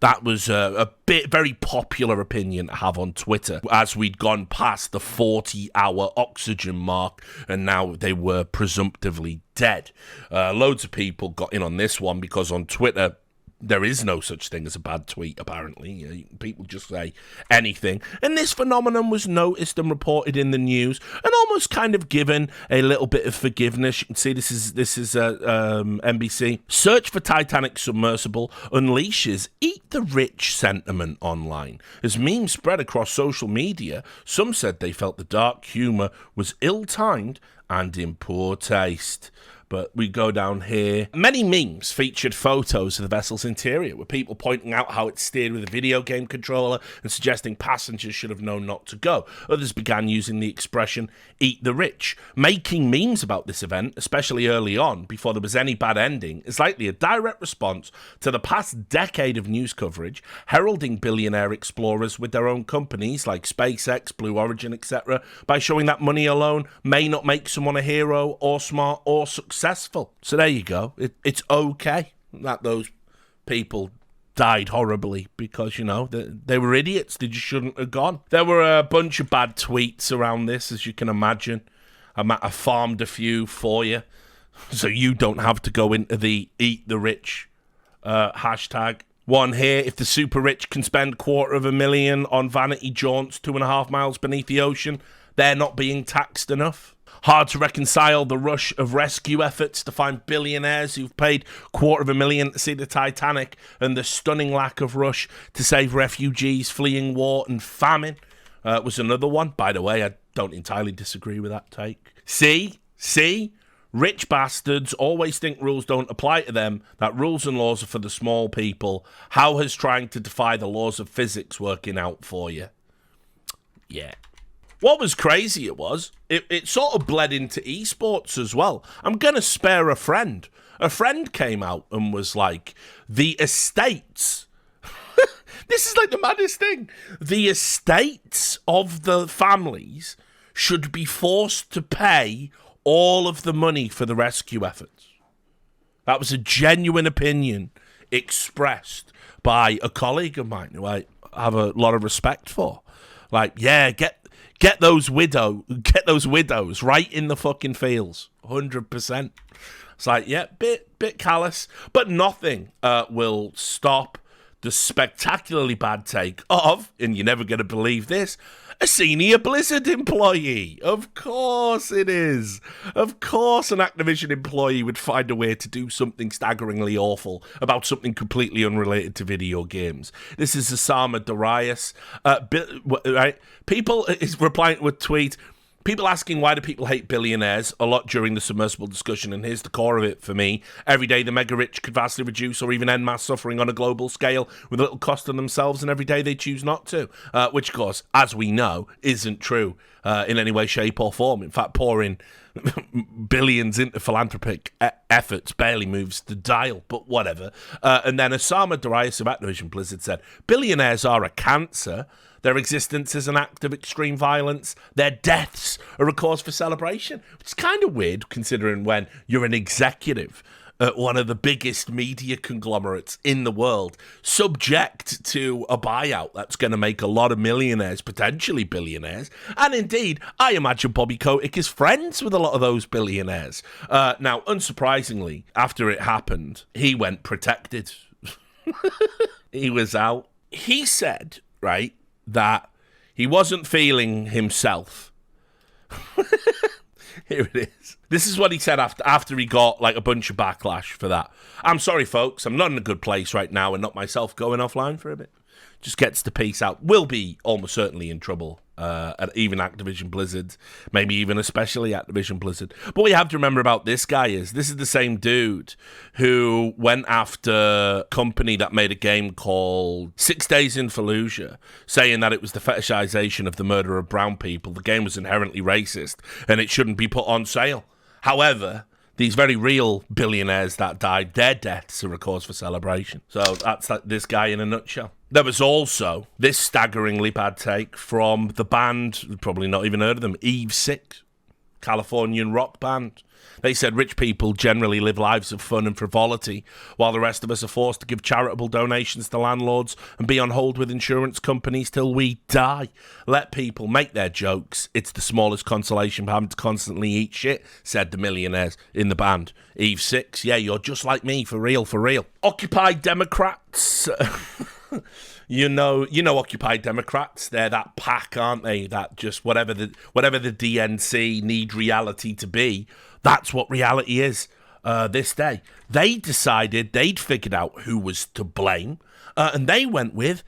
That was a very popular opinion to have on Twitter as we'd gone past the 40-hour oxygen mark and now they were presumptively dead. Loads of people got in on this one because on Twitter, there is no such thing as a bad tweet, apparently. People just say anything. And this phenomenon was noticed and reported in the news and almost kind of given a little bit of forgiveness. You can see this is NBC. Search for Titanic submersible unleashes eat the rich sentiment online. As memes spread across social media, some said they felt the dark humour was ill-timed and in poor taste. But we go down here. Many memes featured photos of the vessel's interior, with people pointing out how it's steered with a video game controller and suggesting passengers should have known not to go. Others began using the expression, eat the rich. Making memes about this event, especially early on, before there was any bad ending, is likely a direct response to the past decade of news coverage, heralding billionaire explorers with their own companies like SpaceX, Blue Origin, etc., by showing that money alone may not make someone a hero or smart or successful. So there you go. It's okay that those people died horribly because, you know, they were idiots. They just shouldn't have gone. There were a bunch of bad tweets around this, as you can imagine. I farmed a few for you so you don't have to go into the eat the rich hashtag. One here, if the super rich can spend $250,000 on vanity jaunts 2.5 miles beneath the ocean, they're not being taxed enough. Hard to reconcile the rush of rescue efforts to find billionaires who've paid $250,000 to see the Titanic and the stunning lack of rush to save refugees fleeing war and famine was another one. By the way, I don't entirely disagree with that take. See? Rich bastards always think rules don't apply to them, that rules and laws are for the small people. How has trying to defy the laws of physics working out for you? Yeah. What was crazy it sort of bled into esports as well. I'm going to spare a friend. A friend came out and was like, the estates. This is like the maddest thing. The estates of the families should be forced to pay all of the money for the rescue efforts. That was a genuine opinion expressed by a colleague of mine who I have a lot of respect for. Like, yeah, Get those widows right in the fucking fields, 100%. It's like, yeah, bit callous, but nothing will stop the spectacularly bad take of, and you're never going to believe this, a senior Blizzard employee. Of course it is. Of course an Activision employee would find a way to do something staggeringly awful about something completely unrelated to video games. This is Osama Darius. Right? People is replying to a tweet. People asking why do people hate billionaires a lot during the submersible discussion, and here's the core of it for me. Every day the mega rich could vastly reduce or even end mass suffering on a global scale with a little cost on themselves, and every day they choose not to. Which, of course, as we know, isn't true in any way, shape or form. In fact, pouring billions into philanthropic efforts barely moves the dial, but whatever. And then Osama Darius of Activision Blizzard said, billionaires are a cancer. Their existence is an act of extreme violence. Their deaths are a cause for celebration. It's kind of weird considering when you're an executive at one of the biggest media conglomerates in the world, subject to a buyout that's going to make a lot of millionaires, potentially billionaires. And indeed, I imagine Bobby Kotick is friends with a lot of those billionaires. Now, unsurprisingly, after it happened, he went protected. He was out. He said, right, that he wasn't feeling himself. Here it is. This is what he said after he got like a bunch of backlash for that. I'm sorry, folks. I'm not in a good place right now and not myself going offline for a bit. Just gets the piece out. Will be almost certainly in trouble at even Activision Blizzard, maybe even especially Activision Blizzard. But what you have to remember about this guy is this is the same dude who went after a company that made a game called 6 Days in Fallujah, saying that it was the fetishization of the murder of brown people. The game was inherently racist and it shouldn't be put on sale. However, these very real billionaires that died, their deaths are a cause for celebration. So that's like this guy in a nutshell. There was also this staggeringly bad take from the band, you've probably not even heard of them, Eve 6, Californian rock band. They said rich people generally live lives of fun and frivolity, while the rest of us are forced to give charitable donations to landlords and be on hold with insurance companies till we die. Let people make their jokes. It's the smallest consolation for having to constantly eat shit, said the millionaires in the band. Eve 6, yeah, you're just like me, for real, for real. Occupy Democrats... You know Occupy Democrats. They're that pack, aren't they? That just whatever the DNC need reality to be, that's what reality is this day. They decided they'd figured out who was to blame, and they went with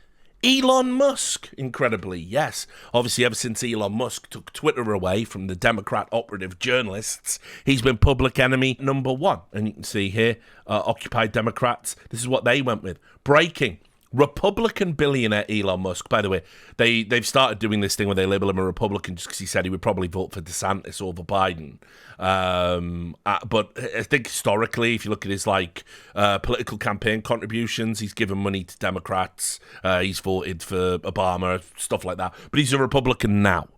Elon Musk, incredibly, yes. Obviously, ever since Elon Musk took Twitter away from the Democrat operative journalists, he's been public enemy number one. And you can see here, Occupy Democrats, this is what they went with. Breaking. Republican billionaire Elon Musk, by the way, they've started doing this thing where they label him a Republican just because he said he would probably vote for DeSantis over Biden. But I think historically, if you look at his political campaign contributions, he's given money to Democrats. He's voted for Obama, stuff like that. But he's a Republican now.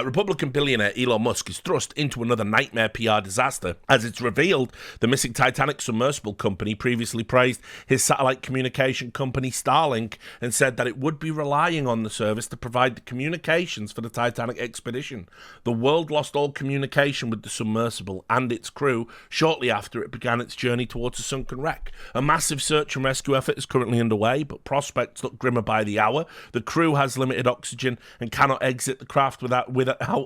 Republican billionaire Elon Musk is thrust into another nightmare PR disaster as it's revealed the missing Titanic submersible company previously praised his satellite communication company Starlink and said that it would be relying on the service to provide the communications for the Titanic expedition. The world lost all communication with the submersible and its crew shortly after it began its journey towards a sunken wreck. A massive search and rescue effort is currently underway, but prospects look grimmer by the hour. The crew has limited oxygen and cannot exit the craft without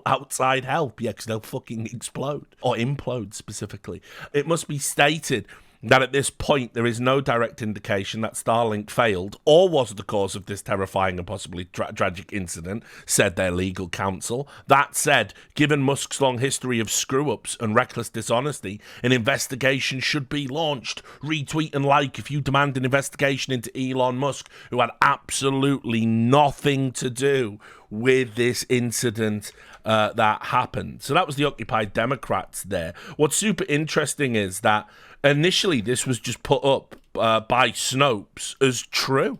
outside help, because they'll fucking explode, or implode specifically. It must be stated that at this point there is no direct indication that Starlink failed or was the cause of this terrifying and possibly tragic incident, said their legal counsel. That said, given Musk's long history of screw-ups and reckless dishonesty, an investigation should be launched. Retweet and like if you demand an investigation into Elon Musk, who had absolutely nothing to do with this incident that happened. So that was the Occupy Democrats there. What's super interesting is that initially this was just put up by Snopes as true.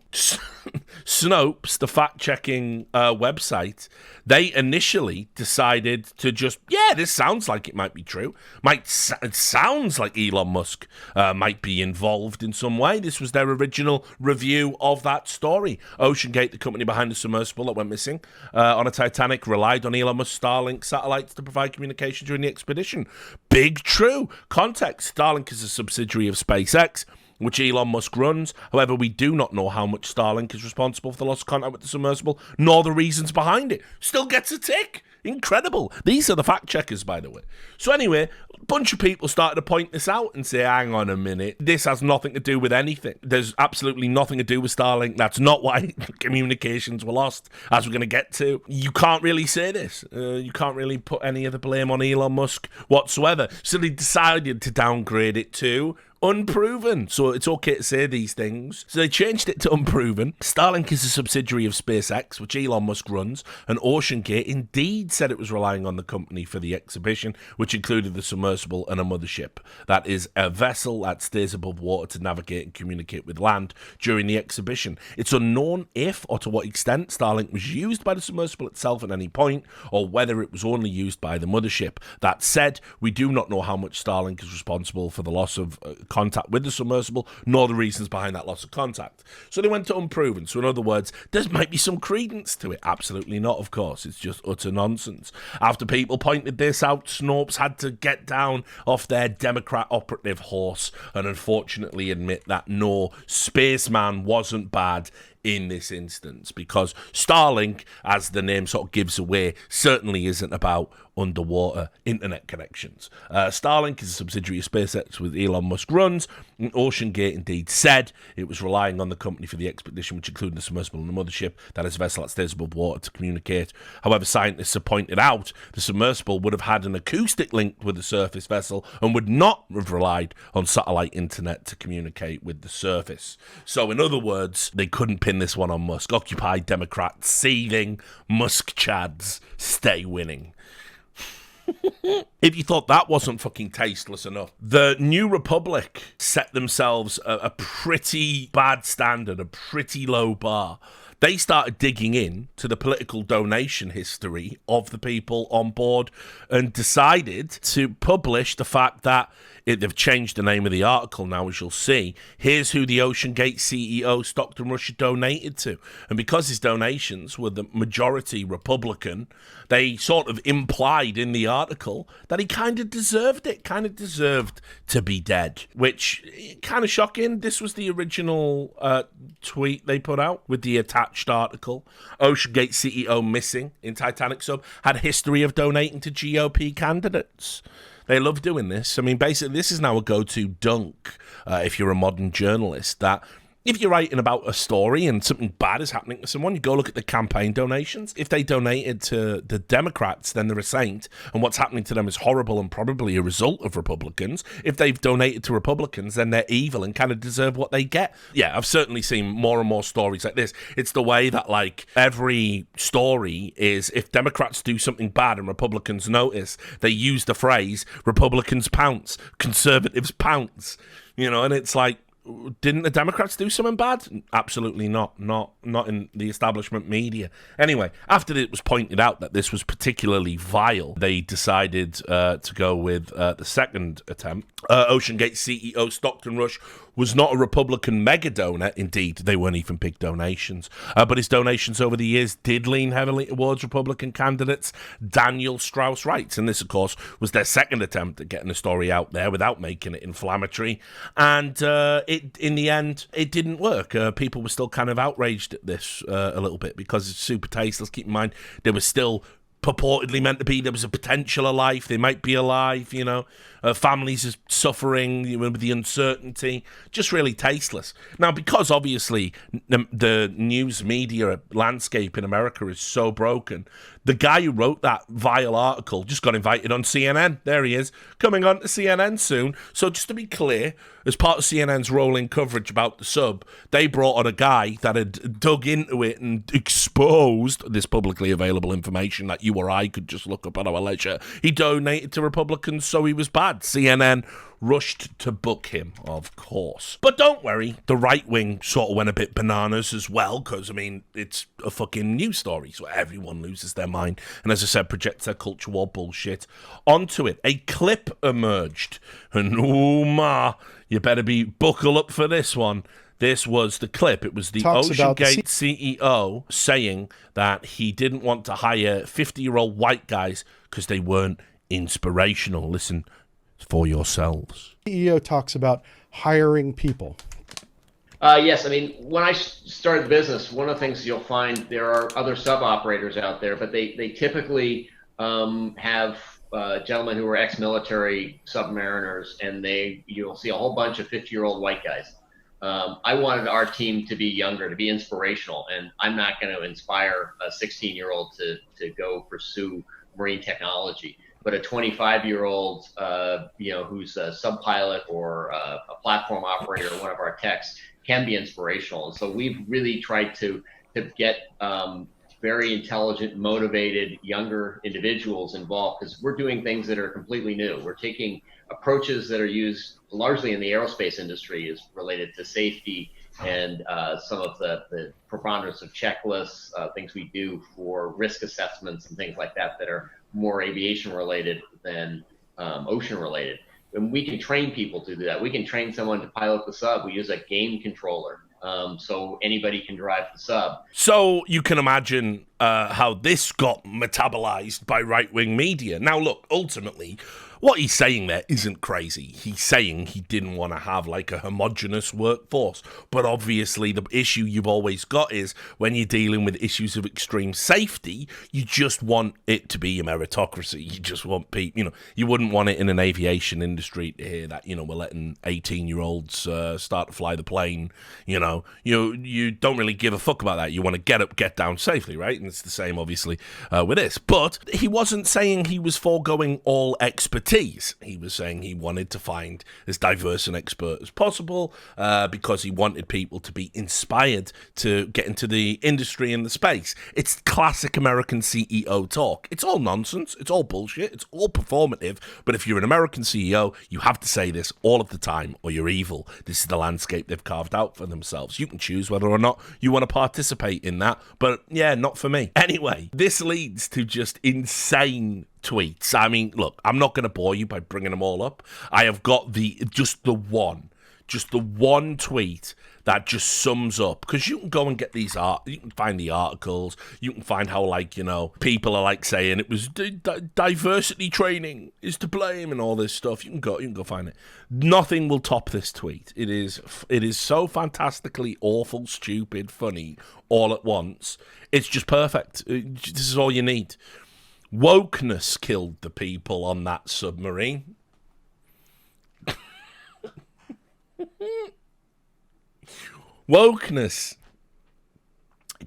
Snopes, the fact-checking website, they initially decided to just, this sounds like it might be true. It sounds like Elon Musk might be involved in some way. This was their original review of that story. Oceangate, the company behind the submersible that went missing on a Titanic, relied on Elon Musk's Starlink satellites to provide communication during the expedition. Big true. Context, Starlink is a subsidiary of SpaceX, which Elon Musk runs. However, we do not know how much Starlink is responsible for the loss of contact with the submersible, nor the reasons behind it. Still gets a tick. Incredible. These are the fact checkers, by the way. So anyway, a bunch of people started to point this out and say, hang on a minute, this has nothing to do with anything. There's absolutely nothing to do with Starlink. That's not why communications were lost, as we're going to get to. You can't really say this. You can't really put any of the blame on Elon Musk whatsoever. So they decided to downgrade it to unproven. So it's okay to say these things. So they changed it to unproven. Starlink is a subsidiary of SpaceX, which Elon Musk runs, and Oceangate indeed said it was relying on the company for the exhibition, which included the submersible and a mothership. That is a vessel that stays above water to navigate and communicate with land during the exhibition. It's unknown if or to what extent Starlink was used by the submersible itself at any point, or whether it was only used by the mothership. That said, we do not know how much Starlink is responsible for the loss of contact with the submersible, nor the reasons behind that loss of contact. So they went to unproven. So in other words, there might be some credence to it. Absolutely not, of course. It's just utter nonsense. After people pointed this out, Snopes had to get down off their Democrat operative horse and unfortunately admit that no, Spaceman wasn't bad. in this instance, because Starlink, as the name sort of gives away, certainly isn't about underwater internet connections. Starlink is a subsidiary of SpaceX with Elon Musk runs, and Oceangate indeed said it was relying on the company for the expedition, which included the submersible and the mothership, that is a vessel that stays above water, to communicate. However, scientists have pointed out the submersible would have had an acoustic link with the surface vessel and would not have relied on satellite internet to communicate with the surface. So in other words, they couldn't pin this one on Musk. Occupy Democrats seething, Musk chads stay winning. If you thought that wasn't fucking tasteless enough, the New Republic set themselves a pretty bad standard, a pretty low bar. They started digging in to the political donation history of the people on board and decided to publish the fact that they've changed the name of the article now, as you'll see. Here's who the Oceangate CEO Stockton Rush donated to. And because his donations were the majority Republican, they sort of implied in the article that he kind of deserved it, kind of deserved to be dead, which kind of shocking. This was the original tweet they put out with the attached article. Oceangate CEO missing in Titanic sub had a history of donating to GOP candidates. They love doing this. I mean, basically, this is now a go-to dunk if you're a modern journalist, that if you're writing about a story and something bad is happening to someone, you go look at the campaign donations. If they donated to the Democrats, then they're a saint, and what's happening to them is horrible and probably a result of Republicans. If they've donated to Republicans, then they're evil and kind of deserve what they get. Yeah, I've certainly seen more and more stories like this. It's the way that, like, every story is, if Democrats do something bad and Republicans notice, they use the phrase, Republicans pounce, conservatives pounce, you know, and it's like, didn't the Democrats do something bad? Absolutely not. Not in the establishment media. Anyway, after it was pointed out that this was particularly vile, they decided to go with the second attempt. Oceangate CEO Stockton Rush was not a Republican mega donor. Indeed, they weren't even big donations. But his donations over the years did lean heavily towards Republican candidates. Daniel Strauss writes, and this, of course, was their second attempt at getting the story out there without making it inflammatory. And in the end, it didn't work. People were still kind of outraged at this a little bit because it's super tasteless. Keep in mind, they were still purportedly meant to be, there was a potential of life, they might be alive, you know, families are suffering with the uncertainty, just really tasteless. Now, because obviously the news media landscape in America is so broken, the guy who wrote that vile article just got invited on CNN. There he is, coming on to CNN soon. So just to be clear, as part of CNN's rolling coverage about the sub, they brought on a guy that had dug into it and exposed this publicly available information that you or I could just look up at our leisure. He donated to Republicans, so he was bad. CNN rushed to book him, of course. But don't worry, the right wing sort of went a bit bananas as well, because, I mean, it's a fucking news story, so everyone loses their mind. And as I said, projects their culture war bullshit onto it. A clip emerged, and oh ma, you better be buckle up for this one. This was the clip. It was the Oceangate CEO saying that he didn't want to hire 50-year-old white guys because they weren't inspirational. Listen for yourselves. CEO talks about hiring people. Yes, I mean, when I started the business, one of the things you'll find, there are other sub-operators out there, but they typically have gentlemen who are ex-military submariners, and you'll see a whole bunch of 50-year-old white guys. I wanted our team to be younger, to be inspirational, and I'm not going to inspire a 16-year-old to go pursue marine technology. But a 25-year-old, who's a sub-pilot or a platform operator, one of our techs, can be inspirational. And so we've really tried to get very intelligent, motivated, younger individuals involved, because we're doing things that are completely new. We're taking approaches that are used largely in the aerospace industry, is related to safety and some of the preponderance of checklists, things we do for risk assessments and things like that are more aviation related than ocean related. And we can train people to do that. We can train someone to pilot the sub. We use a game controller so anybody can drive the sub. So you can imagine how this got metabolized by right-wing media. Now, look, ultimately, what he's saying there isn't crazy. He's saying he didn't want to have like a homogenous workforce. But obviously, the issue you've always got is when you're dealing with issues of extreme safety, you just want it to be a meritocracy. You just want people, you wouldn't want it in an aviation industry to hear that, we're letting 18-year-olds start to fly the plane. You don't really give a fuck about that. You want to get up, get down safely, right? And it's the same, obviously, with this. But he wasn't saying he was foregoing all expertise. He was saying he wanted to find as diverse an expert as possible because he wanted people to be inspired to get into the industry and the space. It's classic American CEO talk. It's all nonsense. It's all bullshit. It's all performative. But if you're an American CEO, you have to say this all of the time or you're evil. This is the landscape they've carved out for themselves. You can choose whether or not you want to participate in that. But yeah, not for me. Anyway, this leads to just insane tweets. I mean, look, I'm not going to bore you by bringing them all up. I have got just the one tweet that just sums up, because you can go and get these you can find the articles, you can find how people are saying it was diversity training is to blame and all this stuff. You can go find it. Nothing will top this tweet. It is so fantastically awful, stupid, funny all at once. It's just perfect. This is all you need. Wokeness killed the people on that submarine. Wokeness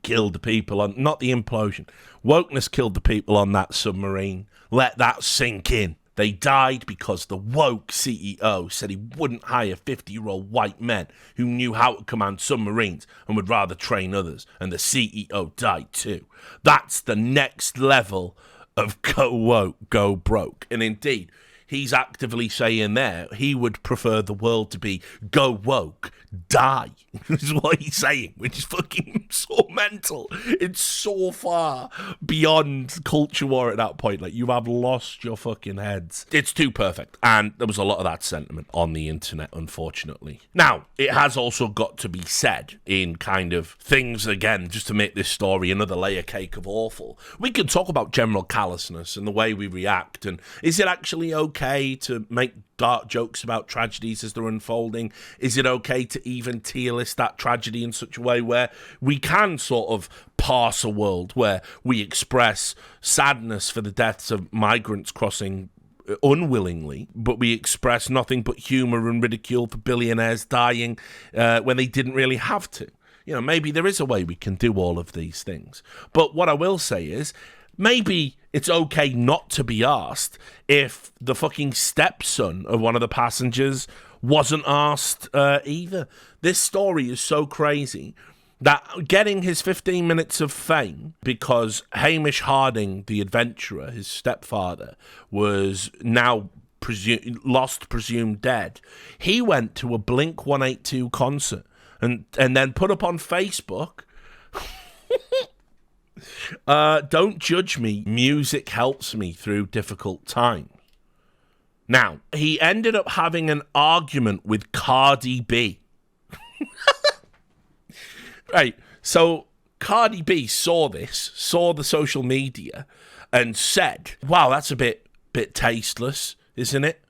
killed the people on, not the implosion. Wokeness killed the people on that submarine. Let that sink in. They died because the woke CEO said he wouldn't hire 50-year-old white men who knew how to command submarines and would rather train others. And the CEO died too. That's the next level of go woke, go broke. And indeed, he's actively saying there he would prefer the world to be go woke, die. Is what he's saying, which is fucking so mental. It's so far beyond culture war at that point. You have lost your fucking heads. It's too perfect. And there was a lot of that sentiment on the internet, unfortunately. Now, it has also got to be said in kind of things, again, just to make this story another layer cake of awful. We can talk about general callousness and the way we react, and is it actually okay to make dark jokes about tragedies as they're unfolding? Is it okay to even tier list that tragedy in such a way where we can sort of parse a world where we express sadness for the deaths of migrants crossing unwillingly, but we express nothing but humor and ridicule for billionaires dying when they didn't really have to? Maybe there is a way we can do all of these things. But what I will say is, maybe it's okay not to be asked if the fucking stepson of one of the passengers wasn't asked either. This story is so crazy that getting his 15 minutes of fame because Hamish Harding, the adventurer, his stepfather, was now presumed dead. He went to a Blink-182 concert and then put up on Facebook, don't judge me, music helps me through difficult times. Now, he ended up having an argument with Cardi B. Right, so Cardi B saw the social media and said, wow, that's a bit tasteless, isn't it?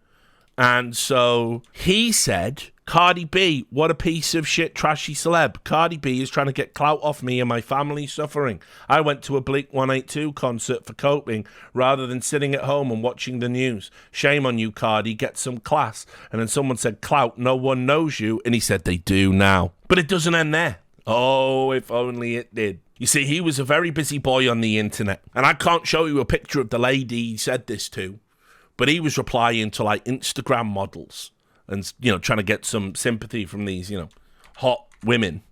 And so he said, Cardi B, what a piece of shit, trashy celeb. Cardi B is trying to get clout off me and my family suffering. I went to a Blink-182 concert for coping rather than sitting at home and watching the news. Shame on you, Cardi, get some class. And then someone said, clout, no one knows you. And he said, they do now. But it doesn't end there. Oh, if only it did. You see, he was a very busy boy on the internet. And I can't show you a picture of the lady he said this to, but he was replying to Instagram models and, trying to get some sympathy from these, hot women.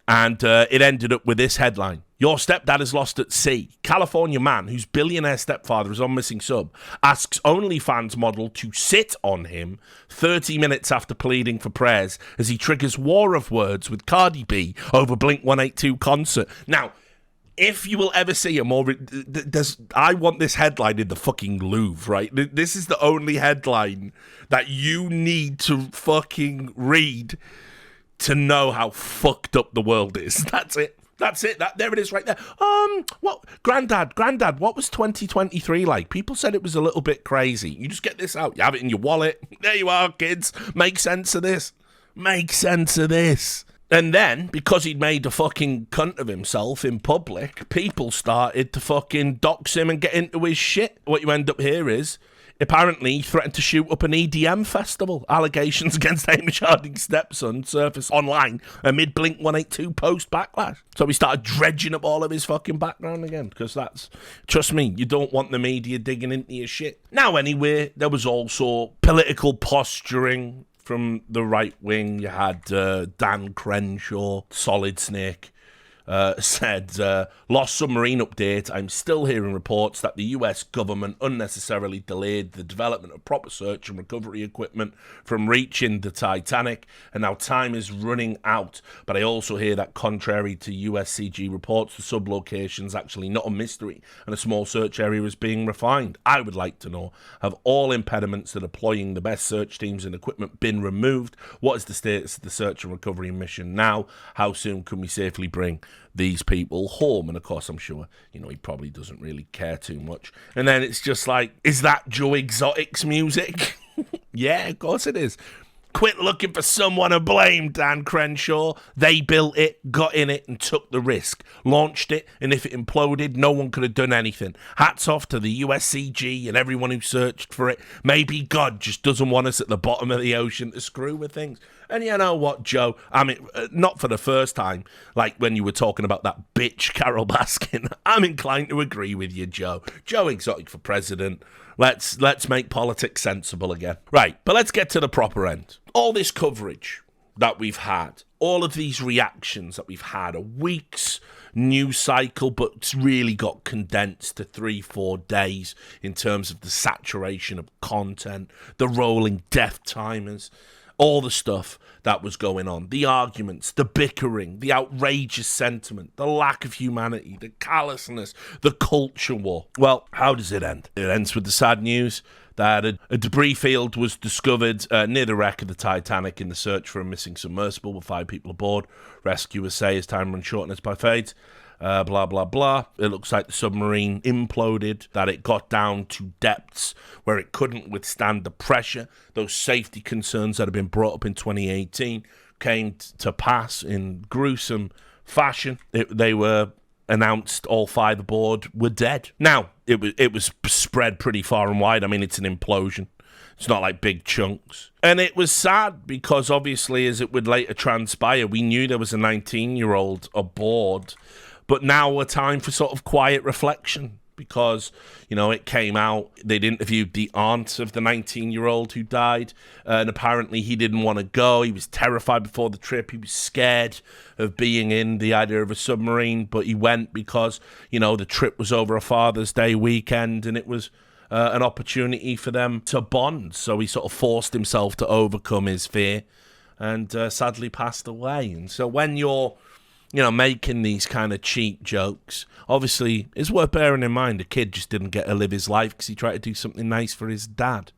And it ended up with this headline. Your stepdad is lost at sea. California man whose billionaire stepfather is on missing sub asks OnlyFans model to sit on him 30 minutes after pleading for prayers as he triggers war of words with Cardi B over Blink-182 concert. Now, if you will ever see a more... I want this headline in the fucking Louvre, right? This is the only headline that you need to fucking read to know how fucked up the world is. That's it. That's it. There it is right there. What, Granddad, what was 2023 like? People said it was a little bit crazy. You just get this out. You have it in your wallet. There you are, kids. Make sense of this. Make sense of this. And then, because he'd made a fucking cunt of himself in public, people started to fucking dox him and get into his shit. What you end up here is, apparently, he threatened to shoot up an EDM festival. Allegations against Hamish Harding's stepson surfaced online amid Blink-182 post-backlash. So we started dredging up all of his fucking background again, because that's, trust me, you don't want the media digging into your shit. Now, anyway, there was also political posturing from the right wing. You had Dan Crenshaw, Solid Snake, said, lost submarine update. I'm still hearing reports that the US government unnecessarily delayed the development of proper search and recovery equipment from reaching the Titanic, and now time is running out. But I also hear that contrary to USCG reports, the sublocation's actually not a mystery and a small search area is being refined. I would like to know, have all impediments to deploying the best search teams and equipment been removed? What is the status of the search and recovery mission now? How soon can we safely bring these people home? And of course, I'm sure, he probably doesn't really care too much. And then it's just like, is that Joe Exotic's music? Yeah, of course it is. Quit looking for someone to blame, Dan Crenshaw. They built it, got in it, and took the risk. Launched it, and if it imploded, no one could have done anything. Hats off to the USCG and everyone who searched for it. Maybe God just doesn't want us at the bottom of the ocean to screw with things. And you know what, Joe? I mean, not for the first time, like when you were talking about that bitch Carol Baskin. I'm inclined to agree with you, Joe. Joe Exotic for president. Let's make politics sensible again. Right, but let's get to the proper end. All this coverage that we've had, all of these reactions that we've had, a week's news cycle, but it's really got condensed to 3-4 days in terms of the saturation of content, the rolling death timers, all the stuff that was going on, the arguments, the bickering, the outrageous sentiment, the lack of humanity, the callousness, the culture war. Well, how does it end? It ends with the sad news that a debris field was discovered near the wreck of the Titanic in the search for a missing submersible with 5 people aboard. Rescuers say as time runs short and it's by fate. Blah, blah, blah. It looks like the submarine imploded, that it got down to depths where it couldn't withstand the pressure. Those safety concerns that had been brought up in 2018 came to pass in gruesome fashion. They were announced, all 5 aboard were dead. Now, it was spread pretty far and wide. I mean, it's an implosion. It's not like big chunks. And it was sad because obviously, as it would later transpire, we knew there was a 19-year-old aboard. But now a time for sort of quiet reflection because, it came out, they'd interviewed the aunt of the 19-year-old who died, and apparently he didn't want to go. He was terrified before the trip. He was scared of being in the idea of a submarine, but he went because, the trip was over a Father's Day weekend, and it was an opportunity for them to bond. So he sort of forced himself to overcome his fear and sadly passed away. And so when you're making these kind of cheap jokes, obviously, it's worth bearing in mind the kid just didn't get to live his life because he tried to do something nice for his dad,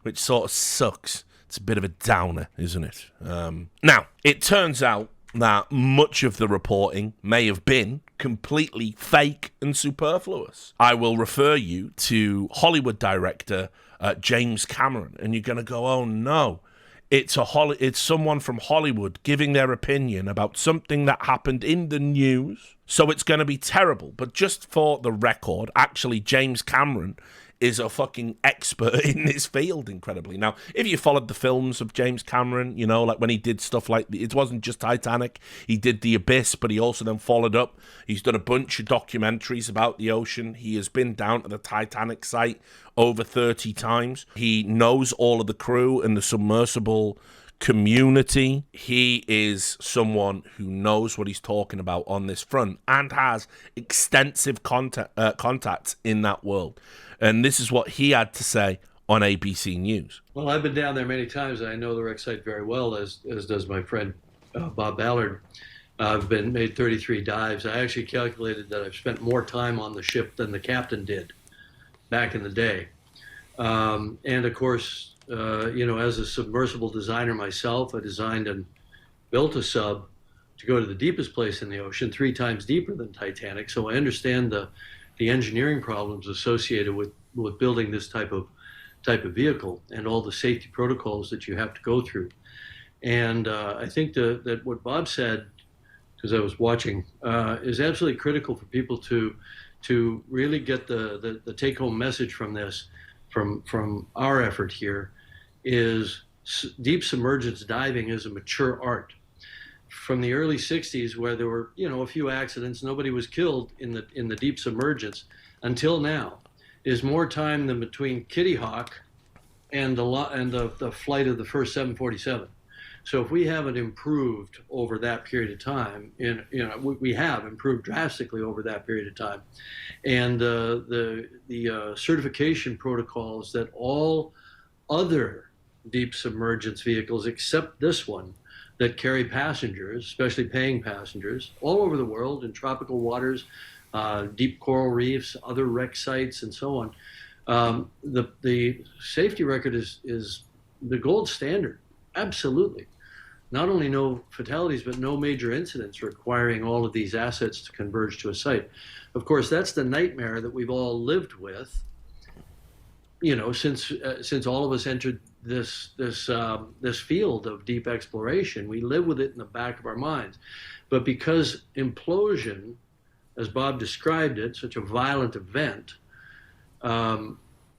which sort of sucks. It's a bit of a downer, isn't it? Now, it turns out that much of the reporting may have been completely fake and superfluous. I will refer you to Hollywood director James Cameron, and you're going to go, oh no. It's someone from Hollywood giving their opinion about something that happened in the news. So it's going to be terrible. But just for the record, actually, James Cameron is a fucking expert in this field, incredibly. Now, if you followed the films of James Cameron, like when he did stuff like, it wasn't just Titanic, he did The Abyss, but he also then followed up. He's done a bunch of documentaries about the ocean. He has been down to the Titanic site over 30 times. He knows all of the crew and the submersible community. He is someone who knows what he's talking about on this front and has extensive contacts in that world. And this is what he had to say on ABC News. Well, I've been down there many times. And I know the wreck site very well, as does my friend Bob Ballard. I've made 33 dives. I actually calculated that I've spent more time on the ship than the captain did back in the day. And of course, as a submersible designer myself, I designed and built a sub to go to the deepest place in the ocean, 3 times deeper than Titanic. So I understand the engineering problems associated with building this type of vehicle and all the safety protocols that you have to go through. And I think that what Bob said, because I was watching, is absolutely critical for people to really get the take-home message from this, from our effort here, is deep submergence diving is a mature art. From the early 60s, where there were a few accidents, nobody was killed in the deep submergence, until now, is more time than between Kitty Hawk and the flight of the first 747. So if we haven't improved over that period of time, we have improved drastically over that period of time, and the certification protocols that all other deep submergence vehicles, except this one, that carry passengers, especially paying passengers, all over the world in tropical waters, deep coral reefs, other wreck sites, and so on. The safety record is the gold standard, absolutely. Not only no fatalities, but no major incidents requiring all of these assets to converge to a site. Of course, that's the nightmare that we've all lived with, since all of us entered this field of deep exploration. We live with it in the back of our minds. But because implosion, as Bob described it, such a violent event,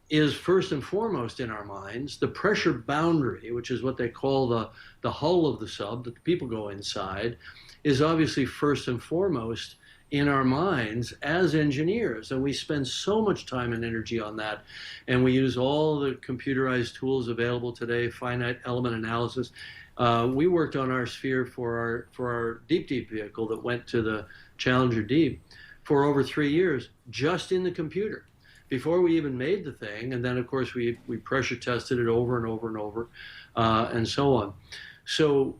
is first and foremost in our minds, the pressure boundary, which is what they call the hull of the sub, that the people go inside, is obviously first and foremost in our minds as engineers. And we spend so much time and energy on that. And we use all the computerized tools available today, finite element analysis. We worked on our sphere for our deep vehicle that went to the Challenger Deep for over 3 years, just in the computer, before we even made the thing. And then, of course, we pressure tested it over and over and over, and so on. So,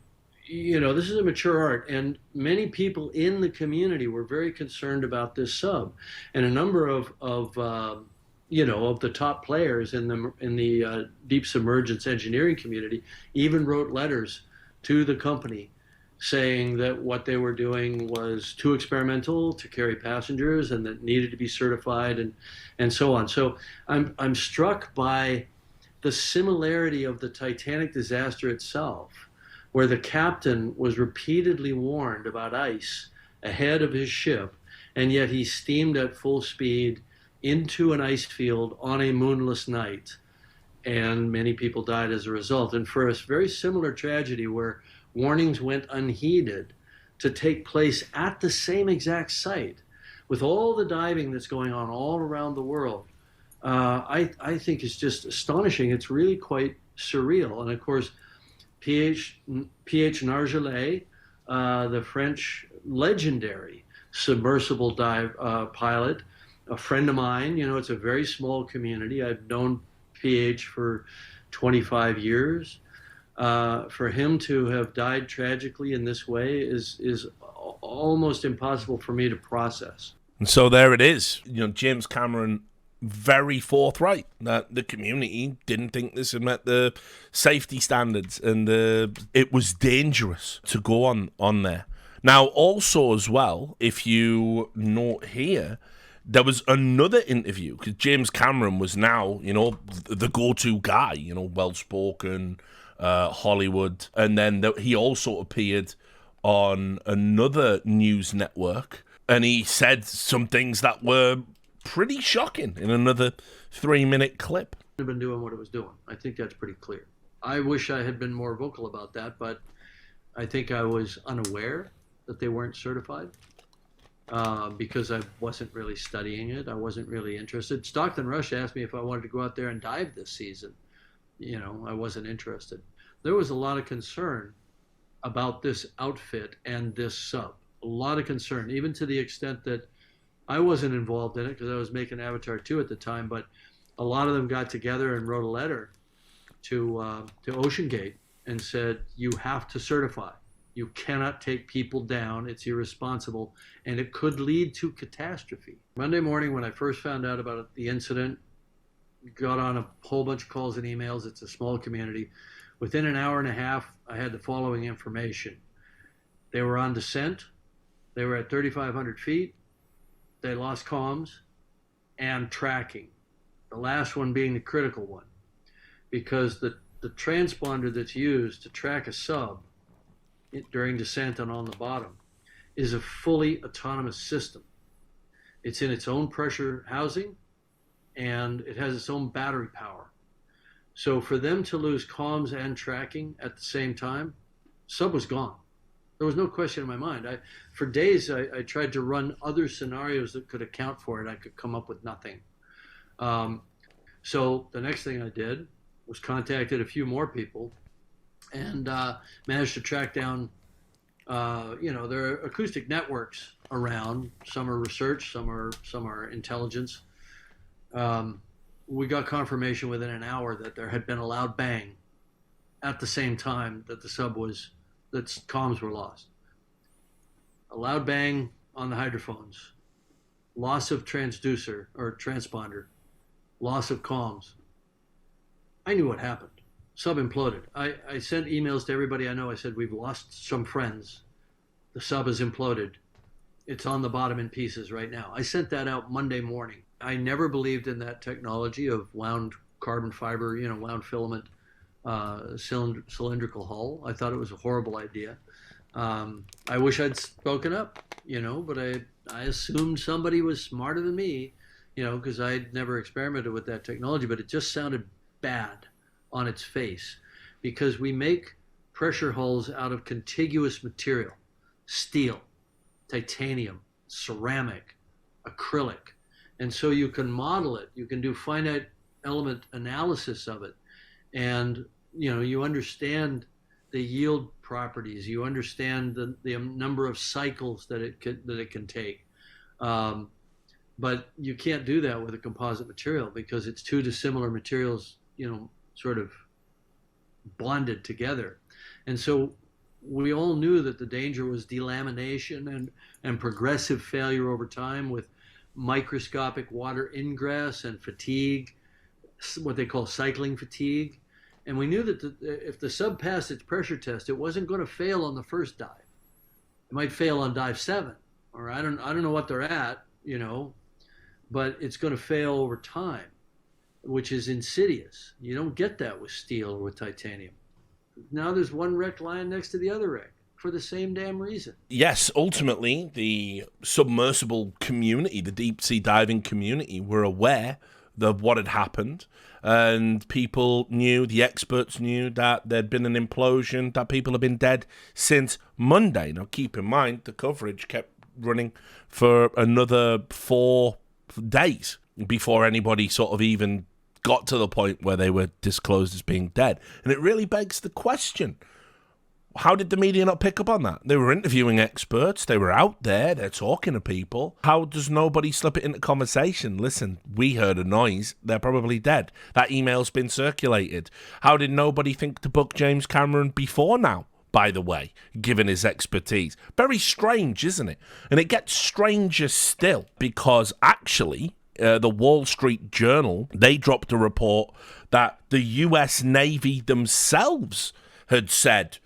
this is a mature art, and many people in the community were very concerned about this sub, and a number of the top players in the deep submergence engineering community even wrote letters to the company saying that what they were doing was too experimental to carry passengers and that needed to be certified, and so on. So I'm struck by the similarity of the Titanic disaster itself, where the captain was repeatedly warned about ice ahead of his ship, and yet he steamed at full speed into an ice field on a moonless night, and many people died as a result. And for a very similar tragedy where warnings went unheeded to take place at the same exact site, with all the diving that's going on all around the world, I think is just astonishing. It's really quite surreal. And of course, P.H. Nargeolet, the French legendary submersible dive pilot, a friend of mine. It's a very small community. I've known P.H. for 25 years. For him to have died tragically in this way is almost impossible for me to process. And so there it is. James Cameron, very forthright that the community didn't think this had met the safety standards, and it was dangerous to go on there. Now, also as well, if you note here, there was another interview, because James Cameron was now, the go-to guy, well-spoken, Hollywood, and then he also appeared on another news network, and he said some things that were pretty shocking in another 3-minute clip. Have been doing what it was doing. I think that's pretty clear. I wish I had been more vocal about that, but I think I was unaware that they weren't certified because I wasn't really studying it. I wasn't really interested. Stockton Rush asked me if I wanted to go out there and dive this season. I wasn't interested. There was a lot of concern about this outfit and this sub. A lot of concern, even to the extent that I wasn't involved in it because I was making Avatar 2 at the time, but a lot of them got together and wrote a letter to Oceangate and said, you have to certify. You cannot take people down. It's irresponsible, and it could lead to catastrophe. Monday morning, when I first found out about the incident, got on a whole bunch of calls and emails. It's a small community. Within an hour and a half, I had the following information. They were on descent. They were at 3,500 feet. They lost comms and tracking. The last one being the critical one, because the transponder that's used to track a sub during descent and on the bottom is a fully autonomous system. It's in its own pressure housing, and it has its own battery power. So for them to lose comms and tracking at the same time, sub was gone. There was no question in my mind. For days, I tried to run other scenarios that could account for it. I could come up with nothing. So the next thing I did was contacted a few more people and managed to track down, there are acoustic networks around. Some are research, some are intelligence. We got confirmation within an hour that there had been a loud bang at the same time that that comms were lost. A loud bang on the hydrophones, loss of transducer or transponder, loss of comms. I knew what happened. Sub imploded. I sent emails to everybody I know. I said, we've lost some friends. The sub has imploded. It's on the bottom in pieces right now. I sent that out Monday morning. I never believed in that technology of wound carbon fiber, wound filament, cylindrical hull. I thought it was a horrible idea. I wish I'd spoken up, but I assumed somebody was smarter than me, because I'd never experimented with that technology, but it just sounded bad on its face, because we make pressure hulls out of contiguous material: steel, titanium, ceramic, acrylic. And so you can model it, you can do finite element analysis of it, and you understand the yield properties, you understand the number of cycles that it can take. But you can't do that with a composite material because it's two dissimilar materials, sort of bonded together. And so we all knew that the danger was delamination and progressive failure over time with microscopic water ingress and fatigue, what they call cycling fatigue. And we knew that if the sub passed its pressure test, it wasn't going to fail on the first dive. It might fail on dive 7, or I don't know what they're at, but it's going to fail over time, which is insidious. You don't get that with steel or with titanium. Now there's one wreck lying next to the other wreck for the same damn reason. Yes, ultimately, the submersible community, the deep sea diving community, were aware of what had happened, and people knew, the experts knew, that there'd been an implosion, that people had been dead since Monday. Now, keep in mind, the coverage kept running for another 4 days before anybody sort of even got to the point where they were disclosed as being dead. And it really begs the question, how did the media not pick up on that? They were interviewing experts. They were out there. They're talking to people. How does nobody slip it into conversation? Listen, we heard a noise. They're probably dead. That email's been circulated. How did nobody think to book James Cameron before now, by the way, given his expertise? Very strange, isn't it? And it gets stranger still because actually the Wall Street Journal, they dropped a report that the US Navy themselves had said,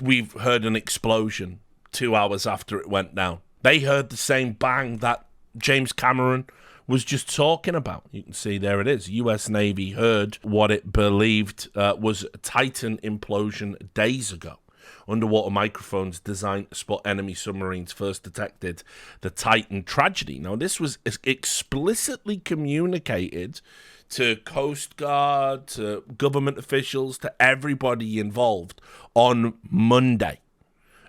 we've heard an explosion 2 hours after it went down. They heard the same bang that James Cameron was just talking about. You can see there it is. US Navy heard what it believed was a Titan implosion days ago. Underwater microphones designed to spot enemy submarines first detected the Titan tragedy. Now, this was explicitly communicated to Coast Guard, to government officials, to everybody involved on Monday.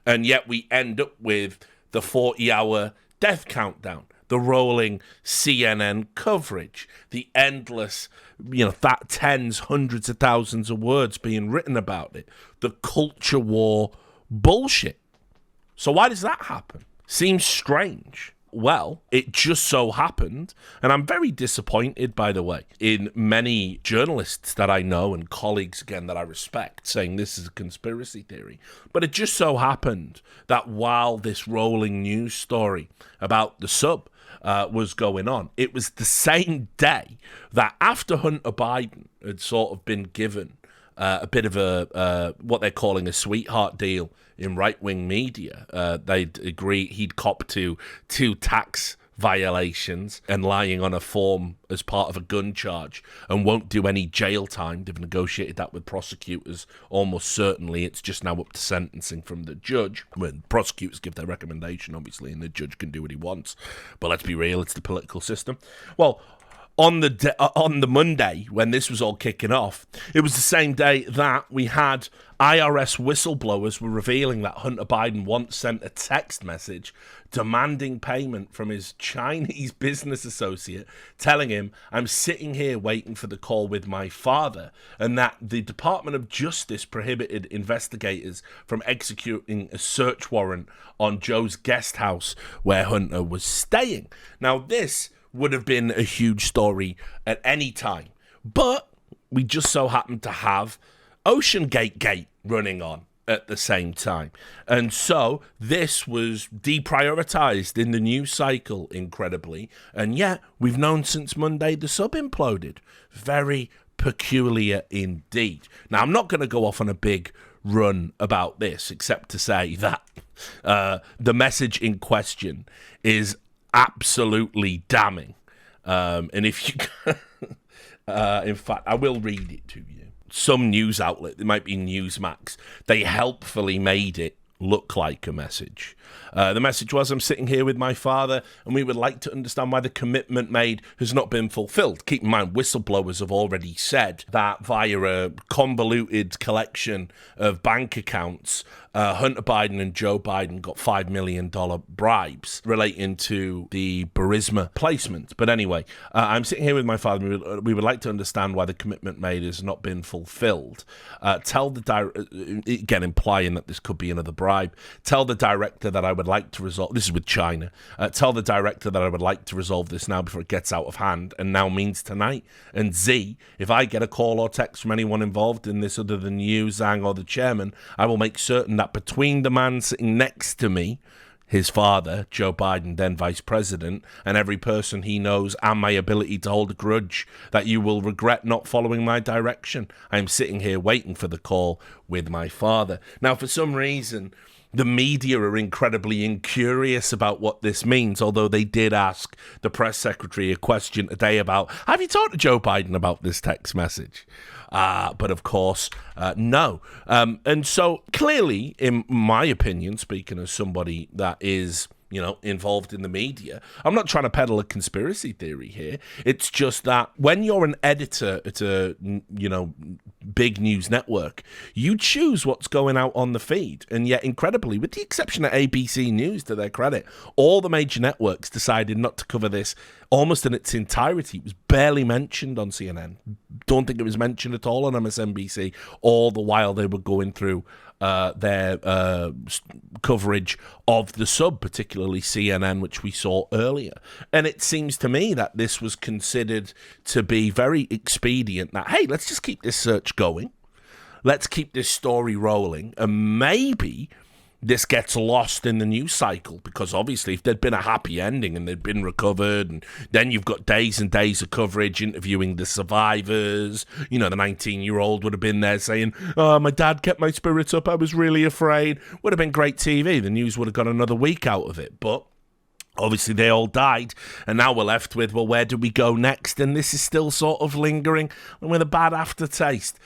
And yet we end up with the 40-hour death countdown, the rolling CNN coverage, the endless, tens, hundreds of thousands of words being written about it, the culture war bullshit. So why does that happen? Seems strange. Well, it just so happened, and I'm very disappointed, by the way, in many journalists that I know and colleagues, again, that I respect, saying this is a conspiracy theory. But it just so happened that while this rolling news story about the sub was going on, it was the same day that after Hunter Biden had sort of been given a bit of a what they're calling a sweetheart deal in right-wing media. They'd agree he'd cop to 2 tax violations and lying on a form as part of a gun charge and won't do any jail time. They've negotiated that with prosecutors. Almost certainly it's just now up to sentencing from the judge, when prosecutors give their recommendation, obviously, and the judge can do what he wants. But let's be real, it's the political system. Well, on the Monday when this was all kicking off, it was the same day that we had IRS whistleblowers were revealing that Hunter Biden once sent a text message demanding payment from his Chinese business associate, telling him, "I'm sitting here waiting for the call with my father," and that the Department of Justice prohibited investigators from executing a search warrant on Joe's guest house where Hunter was staying. Now, this would have been a huge story at any time, but we just so happened to have Oceangate GATE running on at the same time. And so this was deprioritized in the news cycle, incredibly. And yet we've known since Monday the sub imploded. Very peculiar indeed. Now, I'm not going to go off on a big run about this, except to say that the message in question is absolutely damning. And if you... in fact, I will read it to you. Some news outlet, it might be Newsmax, they helpfully made it look like a message. The message was, "I'm sitting here with my father and we would like to understand why the commitment made has not been fulfilled." Keep in mind, whistleblowers have already said that via a convoluted collection of bank accounts, Hunter Biden and Joe Biden got $5 million bribes relating to the Burisma placement. But anyway, "I'm sitting here with my father. We would like to understand why the commitment made has not been fulfilled. Tell the again, implying that this could be another bribe. Tell the director that I would like to resolve," this is with China, "tell the director that I would like to resolve this now before it gets out of hand," and now means tonight. And Z, "If I get a call or text from anyone involved in this other than you, Zhang, or the chairman, I will make certain that between the man sitting next to me," his father, Joe Biden, then vice president, "and every person he knows and my ability to hold a grudge, that you will regret not following my direction. I am sitting here waiting for the call with my father." Now, for some reason, the media are incredibly incurious about what this means, although they did ask the press secretary a question today about, "Have you talked to Joe Biden about this text message?" But of course, no. And so clearly, in my opinion, speaking as somebody that is, involved in the media, I'm not trying to peddle a conspiracy theory here. It's just that when you're an editor at a, big news network, you choose what's going out on the feed. And yet, incredibly, with the exception of ABC News, to their credit, all the major networks decided not to cover this almost in its entirety. It was barely mentioned on CNN. Don't think it was mentioned at all on MSNBC, all the while they were going through their coverage of the sub, particularly CNN, which we saw earlier. And it seems to me that this was considered to be very expedient, that, hey, let's just keep this search going. Let's keep this story rolling. And maybe this gets lost in the news cycle, because obviously if there'd been a happy ending and they'd been recovered, and then you've got days and days of coverage interviewing the survivors, the 19-year-old would have been there saying, "Oh, my dad kept my spirits up, I was really afraid." Would have been great TV. The news would have got another week out of it. But obviously they all died, and now we're left with, well, where do we go next? And this is still sort of lingering with a bad aftertaste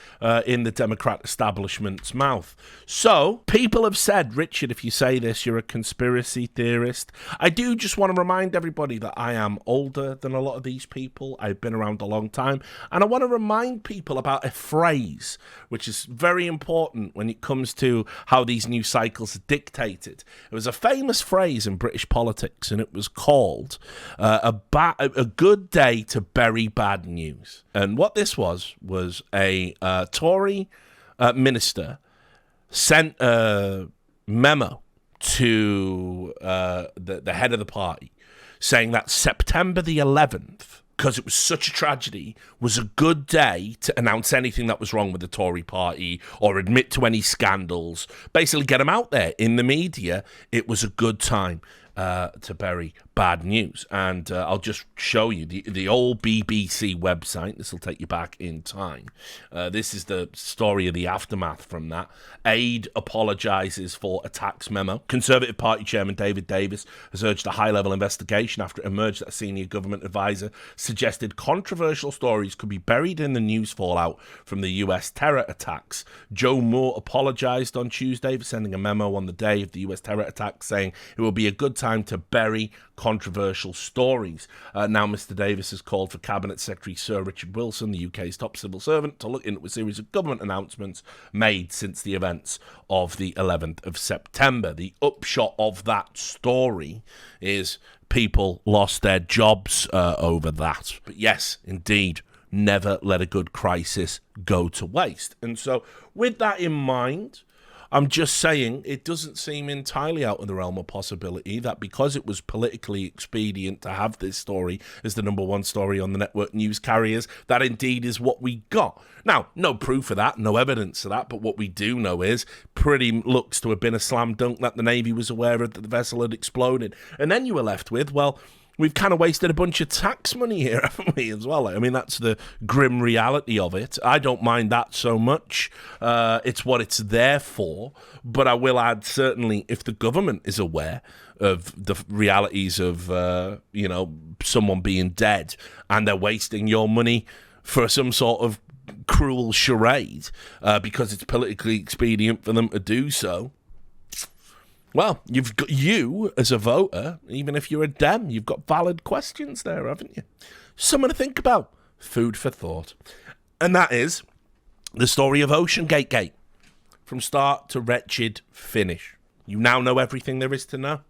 in the Democrat establishment's mouth. So people have said, "Richard, if you say this, you're a conspiracy theorist." I do just want to remind everybody that I am older than a lot of these people. I've been around a long time, and I want to remind people about a phrase which is very important when it comes to how these news cycles are dictated. It was a famous phrase in British politics, and it was called a good day to bury bad news. And what this was a Tory minister sent a memo to the head of the party saying that September the 11th, because it was such a tragedy, was a good day to announce anything that was wrong with the Tory party or admit to any scandals. Basically get them out there in the media. It was a good time. to bury bad news. And I'll just show you the old BBC website. This will take you back in time. This is the story of the aftermath from that. Aid apologises for attacks memo. Conservative Party Chairman David Davis has urged a high-level investigation after it emerged that a senior government advisor suggested controversial stories could be buried in the news fallout from the US terror attacks. Joe Moore apologised on Tuesday for sending a memo on the day of the US terror attacks, saying it will be a good time to bury controversial stories. Now Mr Davis has called for Cabinet Secretary Sir Richard Wilson, the UK's top civil servant, to look into a series of government announcements made since the events of the 11th of September. The upshot of that story is people lost their jobs over that. But yes, indeed, never let a good crisis go to waste. And so with that in mind, I'm just saying it doesn't seem entirely out of the realm of possibility that because it was politically expedient to have this story as the number one story on the network news carriers, that indeed is what we got. Now, no proof of that, no evidence of that, but what we do know is pretty looks to have been a slam dunk that the Navy was aware of that the vessel had exploded. And then you were left with, well, we've kind of wasted a bunch of tax money here, haven't we, as well? I mean, that's the grim reality of it. I don't mind that so much. It's what it's there for. But I will add, certainly, if the government is aware of the realities of, someone being dead and they're wasting your money for some sort of cruel charade because it's politically expedient for them to do so, well, you've got, you as a voter, even if you're a Dem, you've got valid questions there, haven't you? Something to think about. Food for thought. And that is the story of Oceangate GATE. From start to wretched finish. You now know everything there is to know.